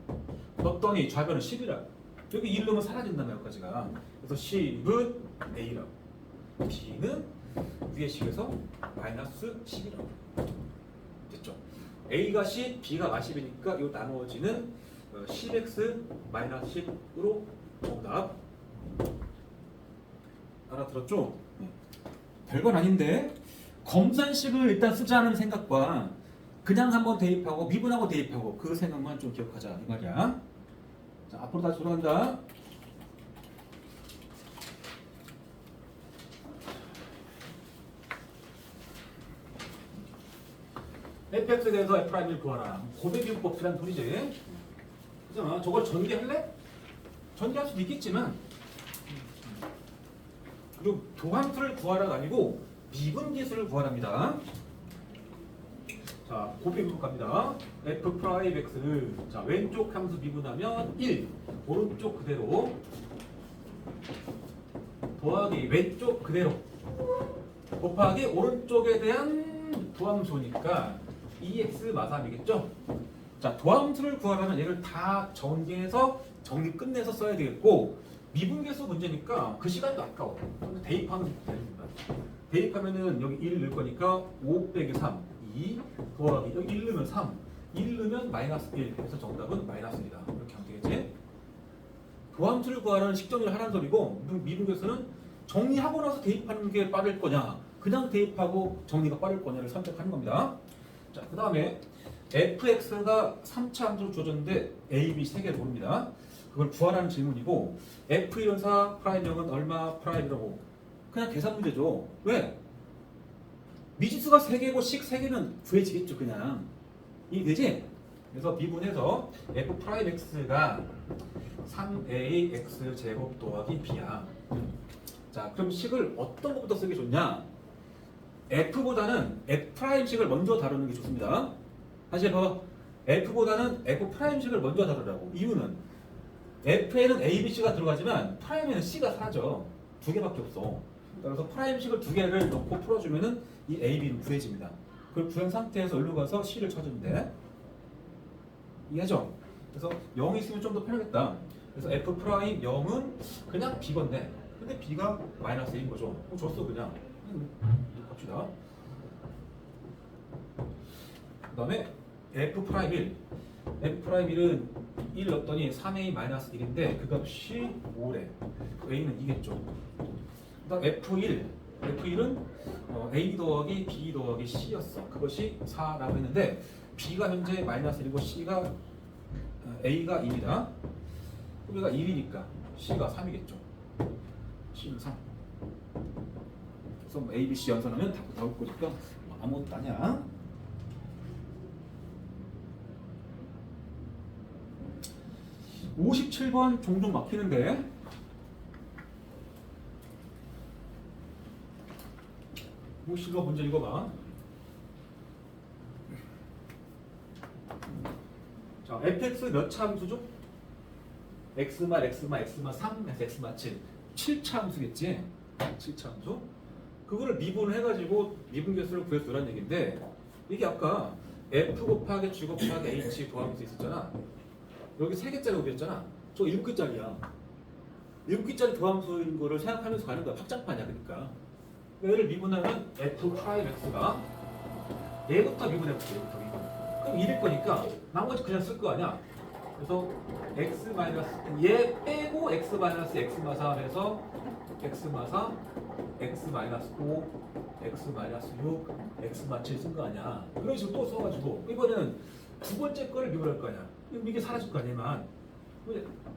넣었더니 좌변은 10이라고. 여기 1 넣으면 사라진다며 여기까지가. 그래서 10은 a라고. b는 위의 식에서 마이너스 10이라고. 됐죠? a가 10, b가 마십이니까 이 나머지는 10x 마이너스 10으로 정답. 알아들었죠? 별건 아닌데 검산식을 일단 쓰자는 생각과 그냥 한번 대입하고 미분하고 대입하고 그 생각만 좀 기억하자 이 말이야. 자, 앞으로 다시 돌아간다. fx에 대해서 f'을 구하라. 고배비율법이란 소리지. 그잖아. 저걸 전개할래? 전개할 수도 있겠지만, 그리고 도함수를 구하라가 아니고 미분기수를 구하랍니다. 자, 고배비법 갑니다. f'(x) 자, 왼쪽 함수 미분하면 1, 오른쪽 그대로 더하기 왼쪽 그대로 곱하기 오른쪽에 대한 도함수니까 2x 마삼이겠죠? 자, 도함수를 구하려면 얘를 다 전개해서 정리 끝내서 써야 되겠고, 미분계수 문제니까 그 시간도 아까워. 근데 대입하면 됩니다. 대입하면은 여기 1 넣을 거니까 5 빼기 3, 2 더하기 여기 1 넣으면 3, 1 넣으면 마이너스 1. 그래서 정답은 마이너스입니다. 이렇게 하면 되겠지? 도함수를 구하라는 식정리를 하라는 소리고, 미분계수는 정리하고 나서 대입하는 게 빠를 거냐, 그냥 대입하고 정리가 빠를 거냐를 선택하는 겁니다. 자, 그 다음에 fx가 3차 함수로 주어졌는데 a, b 3개를 모릅니다. 그걸 구하라는 질문이고, f114 프라임 0은 얼마 프라임이라고 그냥 계산 문제죠. 왜? 미지수가 3개고 식 3개면 구해지겠죠 그냥. 이해되지? 그래서 미분해서 f 프라임 x가 3ax 제곱 더하기 b야. 자, 그럼 식을 어떤 것부터 쓰기 좋냐? f보다는 f'식을 먼저 다루는 게 좋습니다. 다시 봐봐. f보다는 f'식을 먼저 다루라고. 이유는 f에는 a, b, c가 들어가지만 프라임에는 c가 사라져. 두 개밖에 없어. 그래서 프라임식을 두 개를 넣고 풀어주면은 이 a, b는 구해집니다. 그걸 구한 상태에서 여기로 가서 c를 찾으면 돼. 이해하죠? 그래서 0이 있으면 좀 더 편하겠다. 그래서 f 프라임 0은 그냥 b건데, 근데 b가 마이너스 1인 거죠. 줬어 그냥. 갑시다. 그 다음에 f 프라임 1. f 프라임 1은 1 넣었더니 3a 마이너스 1인데 그 값이 5래. a는 2겠죠. 그 다음 f1. f1은 a 더하기 b 더하기 c였어. 그것이 4라고 했는데 b가 현재 마이너스 1이고 c가 a가 1이다. b가 1이니까 c가 3이겠죠. c는 3. 그래서 뭐 A, B, C 연산하면 답 나올 거니까 뭐 아무것도 아니야. (57번) 종종 막히는데 57번 문제 읽어봐. 자, fx 몇 차 함수죠? x마 3, x마 7. 7차 함수겠지? 7차 함수. 그거를 미분해가지고 미분계수를 구해주라는 얘기인데, 이게 아까 f 곱하기 g 곱하기 h 더하면서 있었잖아. 여기 3개짜리 곱이었잖아. 저 7개짜리야. 7개짜리 더함수인 거를 생각하면서 가는 거야. 확장판이야. 그러니까 얘를 미분하면 f 프라임 x가 얘부터 미분해볼게. 얘부터 미분. 그럼 1일 거니까 나머지 그냥 쓸 거 아니야. 그래서 x 마이너스 얘 빼고 x 마이너스 x마 3 해서 x마 4, x 마이너스 5, x 마이너스 6, x마 7 쓴 거 아니야. 그런 식으로 또 써가지고 이번에는 두 번째 거를 미분할 거 아니야. 그럼 이게 사라질 거 아니만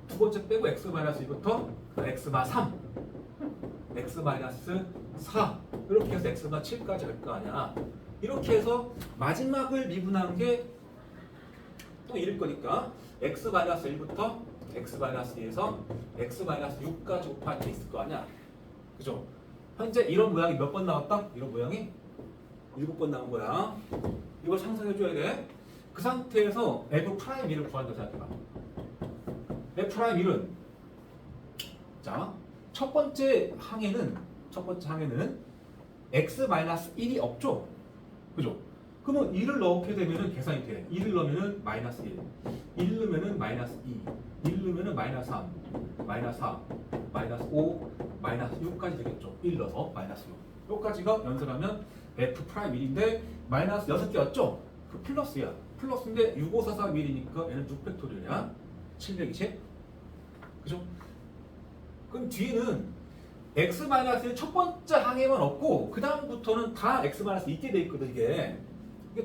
두 번째 빼고 x 마이너스 2부터 x마 3, x 마이너스 4 이렇게 해서 x마 7까지 할 거 아니야. 이렇게 해서 마지막을 미분한 게 또 1일 거니까 x 마이너스 1부터 x 마이너스 2에서 x 마이너스 6까지 곱할 게 있을 거 아니야. 그죠? 현재 이런 모양이 몇 번 나왔다? 이런 모양이 7번 나온 거야. 이걸 상상해 줘야 돼. 그 상태에서 f 프라임 1을 구한다 생각해봐. f 프라임 1은 자, 첫 번째 항에는 x 마이너스 1이 없죠? 그죠? 그러면 1을 넣게 되면은 계산이 돼. 1을 넣으면은 마이너스 1, 1 넣으면은 마이너스 2, 1 넣으면은 마이너스 3, 마이너스 4, 마이너스 5, 마이너스 6까지 되겠죠. 1 넣어서 마이너스 6. 여기까지가 연산하면 f 프라임 1인데 마이너스 6개 왔죠? 그 플러스야. 플러스인데 6, 5, 4, 4, 1이니까 얘는 6팩토리얼이야. 720. 그죠? 그럼 뒤에는 x-1 첫 번째 항에만 없고 그 다음부터는 다 x-2 있게 돼 있거든 이게.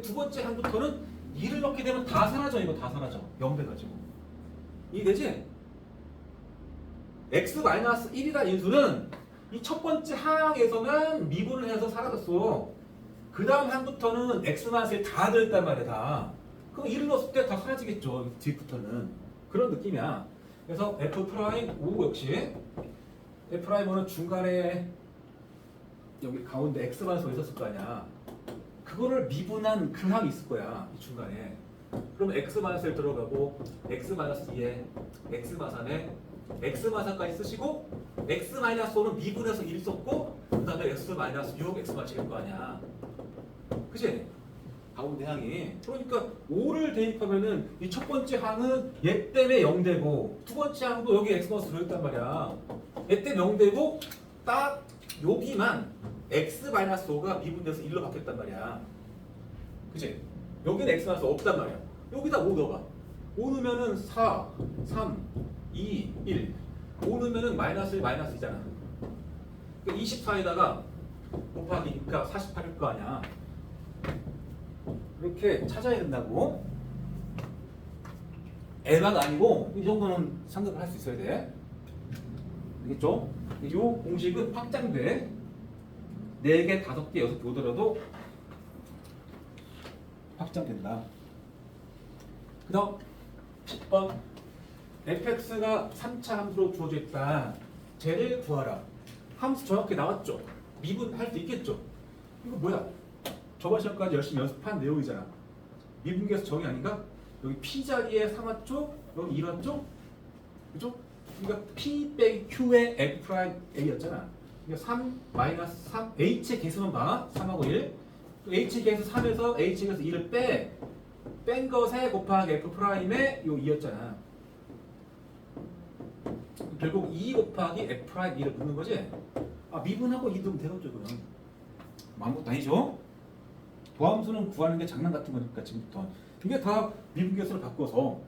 두 번째 항부터는 2를 넣게 되면 다 사라져. 이거 다 사라져. 0 돼가지고. 이해되지? x-1이라는 인수는 이 첫 번째 항에서만 미분을 해서 사라졌어. 그 다음 항부터는 x-1 다 들었단 말이야 다. 그럼 1을 넣었을 때 다 사라지겠죠. 뒤부터는. 그런 느낌이야. 그래서 f'5 역시 F'은 중간에 여기 가운데 X만 서 있었을 거 아니야. 그거를 미분한 그 항이 있을 거야. 이 중간에. 그럼 X-1 들어가고 X-2에 X-3에 X-4까지 쓰시고 X-5는 미분해서 1 썼고 그 다음에 X-6, X-7일 거 아니야. 그치? 가운데 항이. 그러니까 5를 대입하면은 이 첫 번째 항은 얘 때문에 0 되고 두 번째 항도 여기 X-1 들어있단 말이야. 얘 때문에 0 되고 딱 여기만 X-5가 미분돼서 1로 바뀌었단 말이야. 그치? 여기는 X-5 없단 말이야. 여기다 5 넣어봐. 5 넣으면은 4, 3, 2, 1. 5 넣으면은 마이너스 1, 마이너스 2잖아. 그러니까 24에다가 곱하기니까 48일 거 아니야. 이렇게 찾아야 된다고. 에바가 아니고 이 정도는 생각을 할 수 있어야 돼. 알겠죠? 이 공식은 확장돼. 4개, 5개, 6개 오더라도 확장된다. 그 다음 10번 fx가 3차 함수로 주어져 있다. 쟤를 구하라. 함수 정확히 나왔죠? 미분할 수 있겠죠? 이거 뭐야? 저번 시간까지 열심히 연습한 내용이잖아. 미분계수 정의 아닌가? 여기 p 자리에 3왔죠? 여기 1왔죠? 그죠? 그러니까 p 빼기 q의 f 프라임 a였잖아. 그러니까 3 마이너스 3 h의 개수만 봐. 3하고 1. 또 h의 개수 3에서 h의 개수 2를 뺀 것에 곱하기 f 프라임의 요 2였잖아. 결국 2 곱하기 f 프라임 2를 묻는 거지? 아, 미분하고 2 넣으면 되겠죠, 그럼. 아무것도 아니죠? 도함수는 구하는 게 장난 같은 거니까 지금부터. 이게 다 미분계수를 바꿔서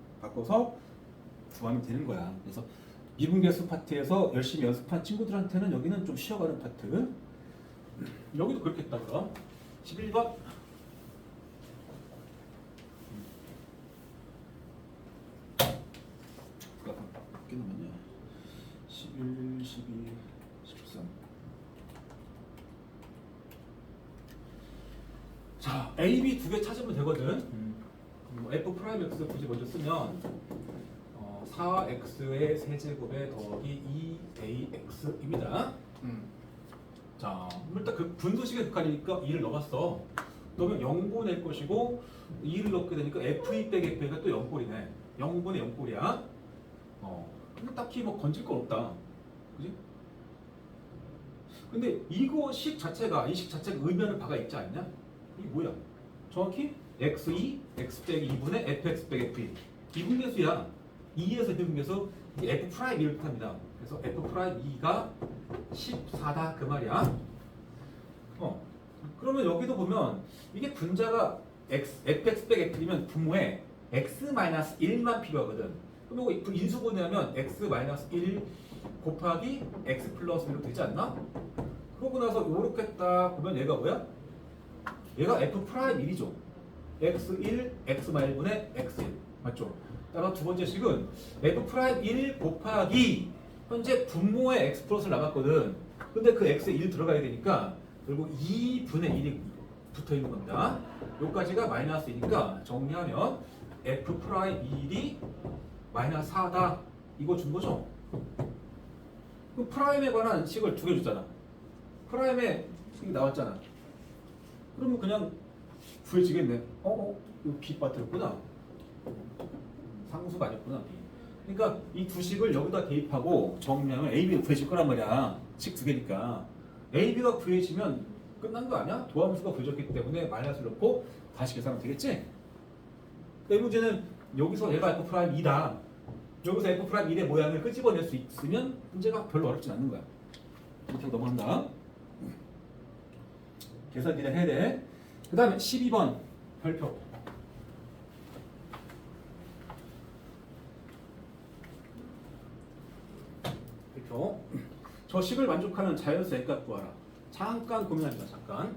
구하면 되는 거야. 그래서 미분계수 파트에서 열심히 연습한 친구들한테는 여기는 좀 쉬어가는 파트. 여기도 그렇게 했다 그럼. 11번. 몇개 남았냐? 11, 12, 13. 자, A, B 두 개 찾으면 되거든. F 프라임 X 굳이 먼저 쓰면 4X의 세제곱에 더하기 2AX입니다. 자, 일단 그 분수식의 극한이니까 2를 넣어봤어. 넣으면 0고 낼 것이고 2를 넣게 되니까 F2 빼기 F가 또 0꼴이네. 0분의 0꼴이야. 근데 딱히 뭐 건질 건 없다. 그지? 근데 이식 자체가 의미하는 바가 있지 않냐? 이게 뭐야? 정확히 x2, x 빼기 2분의 fx 빼기 f2 미분계수야. 2에서 미분계수 f 프라임 2를 뜻합니다. 그래서 f 프라임 2가 14다 그 말이야. 그러면 여기도 보면 이게 분자가 fx 빼기 f2면 분모에 x-1만 필요하거든. 그럼 이거 인수분해하면 x-1 곱하기 x 플러스 1로 되지 않나? 그러고 나서 이렇게 딱 보면 얘가 뭐야? 얘가 f 프라임 1이죠. x1, x-1분의 x1 맞죠? 따라 두 번째 식은 f 프라임 1 곱하기 현재 분모에 x 플러스를 남았거든. 근데 그 x에 1 들어가야 되니까 결국 2분의 1이 붙어 있는 겁니다. 여기까지가 마이너스이니까 정리하면 f 프라임 1이 마이너스 4다. 이거 준 거죠? 그럼 프라임에 관한 식을 두 개 줬잖아. 프라임에 식이 나왔잖아. 그러면 그냥 구해지겠네. 이거 B 빠뜨렸구나. 상수가 아니었구나. B. 그러니까 이 두 식을 여기다 대입하고 정리하면 AB가 구해질 거란 말이야. 식 두 개니까. AB가 구해지면 끝난 거 아니야? 도함수가 구해졌기 때문에 마이너스를 넣고 다시 계산하면 되겠지? 이 문제는 여기서 얘가 F 프라임 2다. 여기서 F 프라임 1의 모양을 끄집어낼 수 있으면 문제가 별로 어렵진 않는 거야. 이렇게 넘어간다. 계산 니네 해야 돼. 그 다음에 12번 별표. 별표. 저 식을 만족하는 자연수 N값 구하라. 잠깐 고민합니다. 잠깐.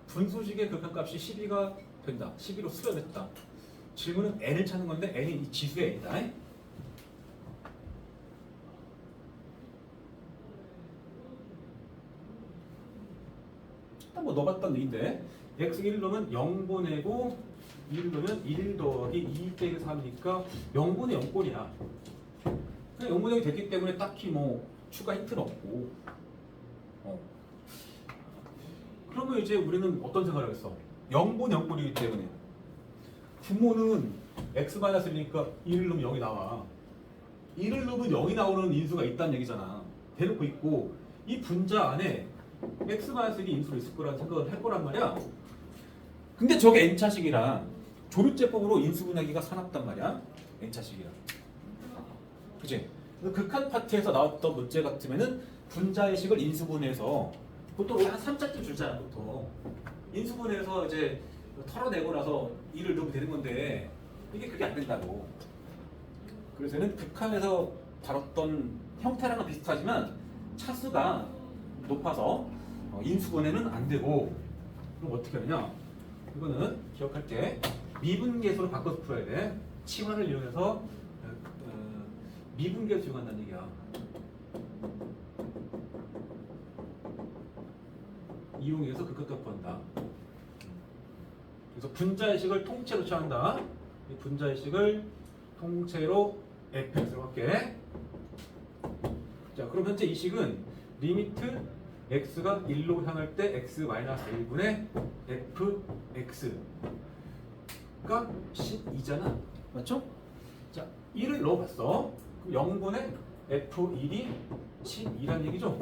분수식의 극한값이 12가 된다. 12로 수렴했다. 질문은 N을 찾는 건데 N이 이 지수의 N이다. 뭐 넣어봤던 얘기인데 x 1 넣으면 0 보내고 1 넣으면 1 더하기 2 빼기 3이니까 0분의 0꼴이야. 0분의 0이 됐기 때문에 딱히 뭐 추가 힌트는 없고. 그러면 이제 우리는 어떤 생각을 하겠어? 0분의 0꼴이기 때문에 분모는 x-1이니까 1을 넣으면 0이 나와. 1을 넣으면 0이 나오는 인수가 있다는 얘기잖아. 대놓고 있고 이 분자 안에 x-1이 인수로 있을 거라는 생각을 할 거란 말이야. 근데 저게 n차식이라 조류제법으로 인수분해하기가 사납단 말이야. n차식이라. 그치? 극한 파트에서 나왔던 문제 같으면은 분자의 식을 인수분해해서 보통 한 3차쯤 줄잖아. 보통 인수분해해서 이제 털어내고 나서 2를 넣으면 되는 건데 이게 그게 안 된다고. 그래서 얘는 극한에서 다뤘던 형태랑은 비슷하지만 차수가 높아서 인수분해는 안 되고. 그럼 어떻게 하느냐? 이거는 기억할게. 미분계수로 바꿔서 풀어야 돼. 치환을 이용해서 미분계수 이용한다는 얘기야. 이용해서 극한값 구한다. 그래서 분자의식을 통째로 취한다. 이 분자의식을 통째로 fx로 할게. 자, 그럼 현재 이 식은 리미트 x가 1로 향할 때 x-1분의 fx가 12잖아. 맞죠? 자, 1을 넣어봤어. 그럼 0분의 f1이 12란 얘기죠?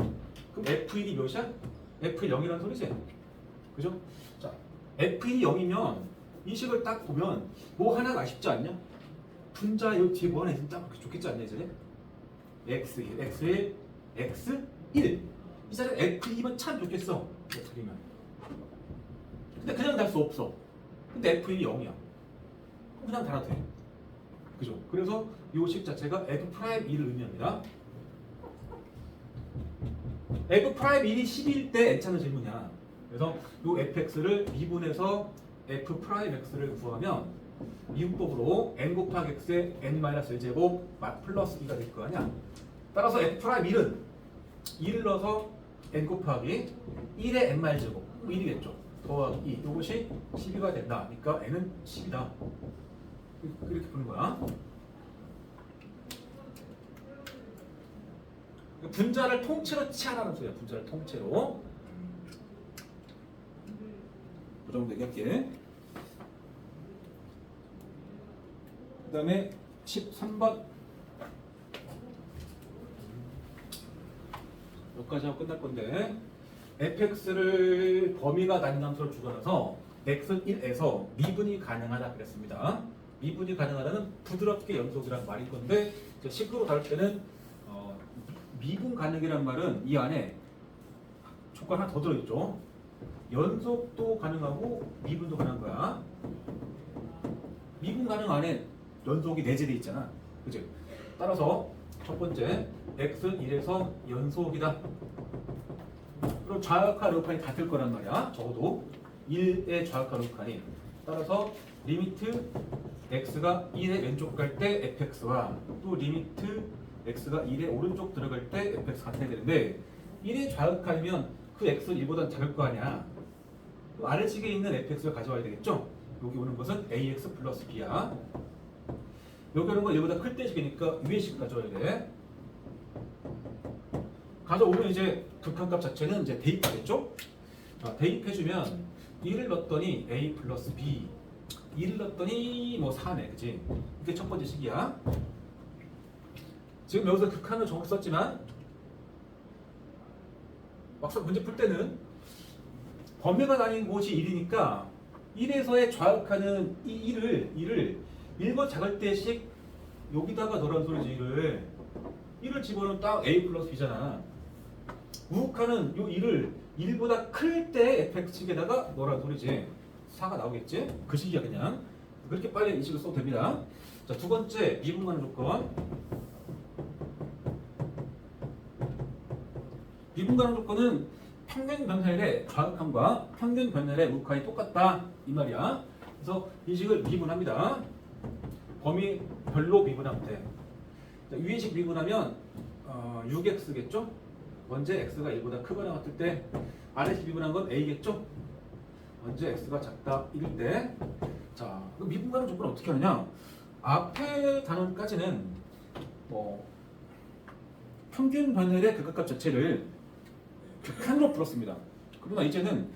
그럼 f1이 몇이야? f1 0이라는 소리지? 그죠? 자, f1이 0이면 이 식을 딱 보면 뭐 하나가 아쉽지 않냐? 분자 요 뒤에 뭐 하나 있으면 딱 좋겠지 않냐 이제? x1, x1, x1 이 자리에 f2면 참 좋겠어. 틀리면. 근데 그냥 달 수 없어. 근데 f1이 0이야. 그냥 달아도 돼. 그죠? 그래서 이 식 자체가 f'1을 의미합니다. f'1이 10일 때 n차는 질문이야. 그래서 이 fx를 미분해서 f'x를 구하면 미분법으로 n 곱하기 x의 n-1제곱 플러스 2가 될 거 아니야. 따라서 f'1은 2를 넣어서 n 곱하기 1의 n-제곱 1이겠죠. 더하기 2. 이것이 12가 된다. 그러니까 n은 10이다. 그렇게 보는 거야. 분자를 통째로 치하라는 소리야. 분자를 통째로. 그 정도 얘기할게. 그 다음에 13번. 여기까지 하고 끝날 건데, fx를 범위가 단임함수로 주거나서 x는 1에서 미분이 가능하다 그랬습니다. 미분이 가능하다는 부드럽게 연속이란 말일 건데, 식으로 다룰 때는 미분 가능이란 말은 이 안에 조건 하나 더 들어있죠. 연속도 가능하고 미분도 가능한 거야. 미분 가능 안에 연속이 내재돼 있잖아. 그치? 따라서 첫 번째 x는 1에서 연속이다. 그럼 좌역과 르칸이 같을 거란 말이야. 적어도 1의 좌역과 르칸이. 따라서 리미트 x가 1의 왼쪽 갈 때 fx와 또 리미트 x가 1의 오른쪽 들어갈 때 fx 같아야 되는데 1의 좌극하면 그 x는 1보다 작을 거 아니야. 그 아래식에 있는 fx를 가져와야 되겠죠? 여기 오는 것은 ax 플러스 b야. 여기 오는 건 1보다 클 때 식이니까 위의 식 가져와야 돼. 가져오면 이제 극한값 자체는 이제 대입하겠죠? 대입해주면 1을 넣었더니 a 플러스 b 2를 넣었더니 뭐 4네. 그치? 이게 첫 번째 식이야. 지금 여기서 극한을 정확히 썼지만 막상 문제 풀 때는 범위가 나뉜 곳이 1이니까 1에서의 좌극하는 이 1을 1번 작을 때씩 여기다가 넣으라는 소리지. 1을 집어넣으면 딱 a 플러스 b잖아. 우극하는 요 1을 1보다 클 때 fx식에다가 넣으라는 소리지. 4가 나오겠지? 그 식이야 그냥. 그렇게 빨리 이 식을 써도 됩니다. 자, 두 번째 미분 가능 조건. 미분 가능 조건은 평균 변혈의 좌극함과 평균 변혈의 우극함이 똑같다 이 말이야. 그래서 이 식을 미분합니다. 범위 별로 미분하면 돼. 자, 위의 식 미분하면 6x겠죠? 언제 x가 1보다 크거나 같을 때 아래 식 미분한 건 a겠죠? 언제 x가 작다 1일 때. 자, 그 미분 가능 조건을 어떻게 하느냐? 앞에 단원까지는 뭐 평균 변혈의 극각값 자체를 극한으로 풀었습니다. 그러나 이제는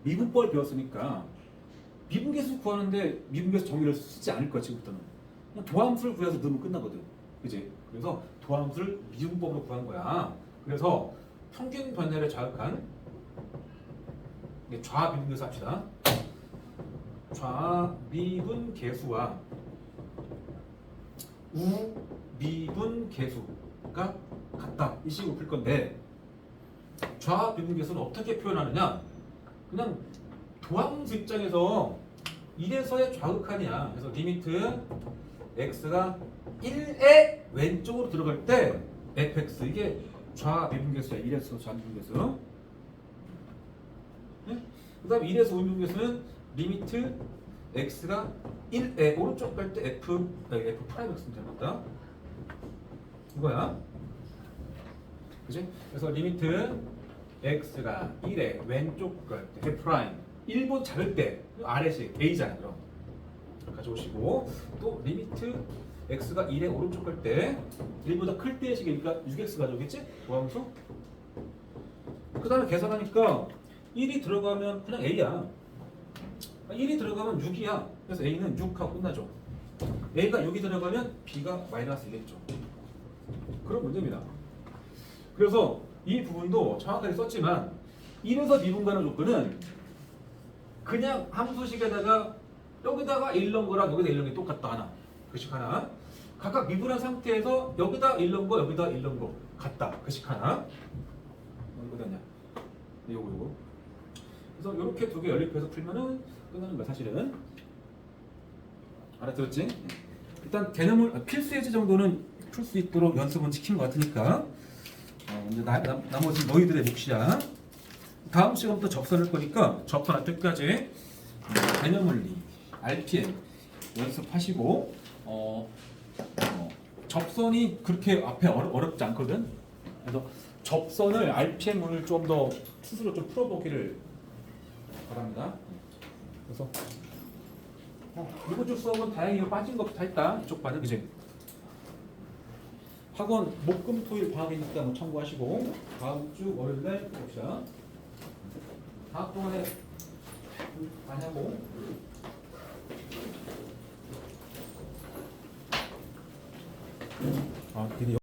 미분법을 배웠으니까 미분계수 구하는데 미분계수 정의를 쓰지 않을 거야. 지금부터는 그냥 도함수를 구해서 넣으면 끝나거든. 그지? 그래서 도함수를 미분법으로 구한 거야. 그래서 평균 변혈에 좌극한 좌미분계수 합시다. 좌미분계수와 우미분계수가 같다. 이 식으로 풀 건데 좌미분계수는 어떻게 표현하느냐? 그냥 도함수 입장에서 1에서의 좌극한이야. 그래서 리미트 x가 1의 왼쪽으로 들어갈 때 fx 이게 좌미분계수야. 1에서 좌미분계수. 네? 그 다음에 1에서 우미분계수는 리미트 x가 1의 오른쪽 갈 때 f 프라임 x면 됩니다. 이거야. 그지? 그래서 리미트 x가 1의 왼쪽 갈 때 f 프라임 1보 작을 때 아래식 a잖아. 그럼 가져오시고 또 리미트 x가 1의 오른쪽 갈 때 1보다 클 때의 식이니까 6x 가져오겠지? 도함수. 그 다음에 계산하니까 1이 들어가면 그냥 a야. 1이 들어가면 6이야. 그래서 a는 6하고 끝나죠. a가 6이 들어가면 b가 마이너스 1겠죠. 그런 문제입니다. 그래서 이 부분도 정확하게 썼지만 1에서 미분가는 조건은 그냥 함수식에다가 여기다가 1 넣은 거랑 여기다 1 넣은 게 똑같다 하나. 그식 하나. 각각 미분한 상태에서 여기다 1 넣은 거 여기다 1 넣은 거 같다. 그식 하나. 이거 됐냐? 요거. 그래서 이렇게 두 개 연립해서 풀면은 끝나는 거야 사실은. 알아들었지? 일단 개념을 필수 예제 정도는 풀 수 있도록 연습은 지킨 것 같으니까 이제 나머지 너희들의 몫이야. 다음 시간부터 접선할 거니까 접선할 때까지 개념 원리, RPM 연습하시고 접선이 그렇게 앞에 어렵지 않거든. 그래서 접선을 RPM을 좀 더 스스로 좀 풀어보기를 바랍니다. 그래서 이번 주 수업은 다행히 빠진 거 다 있다. 이쪽 반은 그지? 학원 목금토일 방학이니까 뭐 참고하시고 다음 주 월요일날 봅시다. 방학 동안에 많이 하고 드디어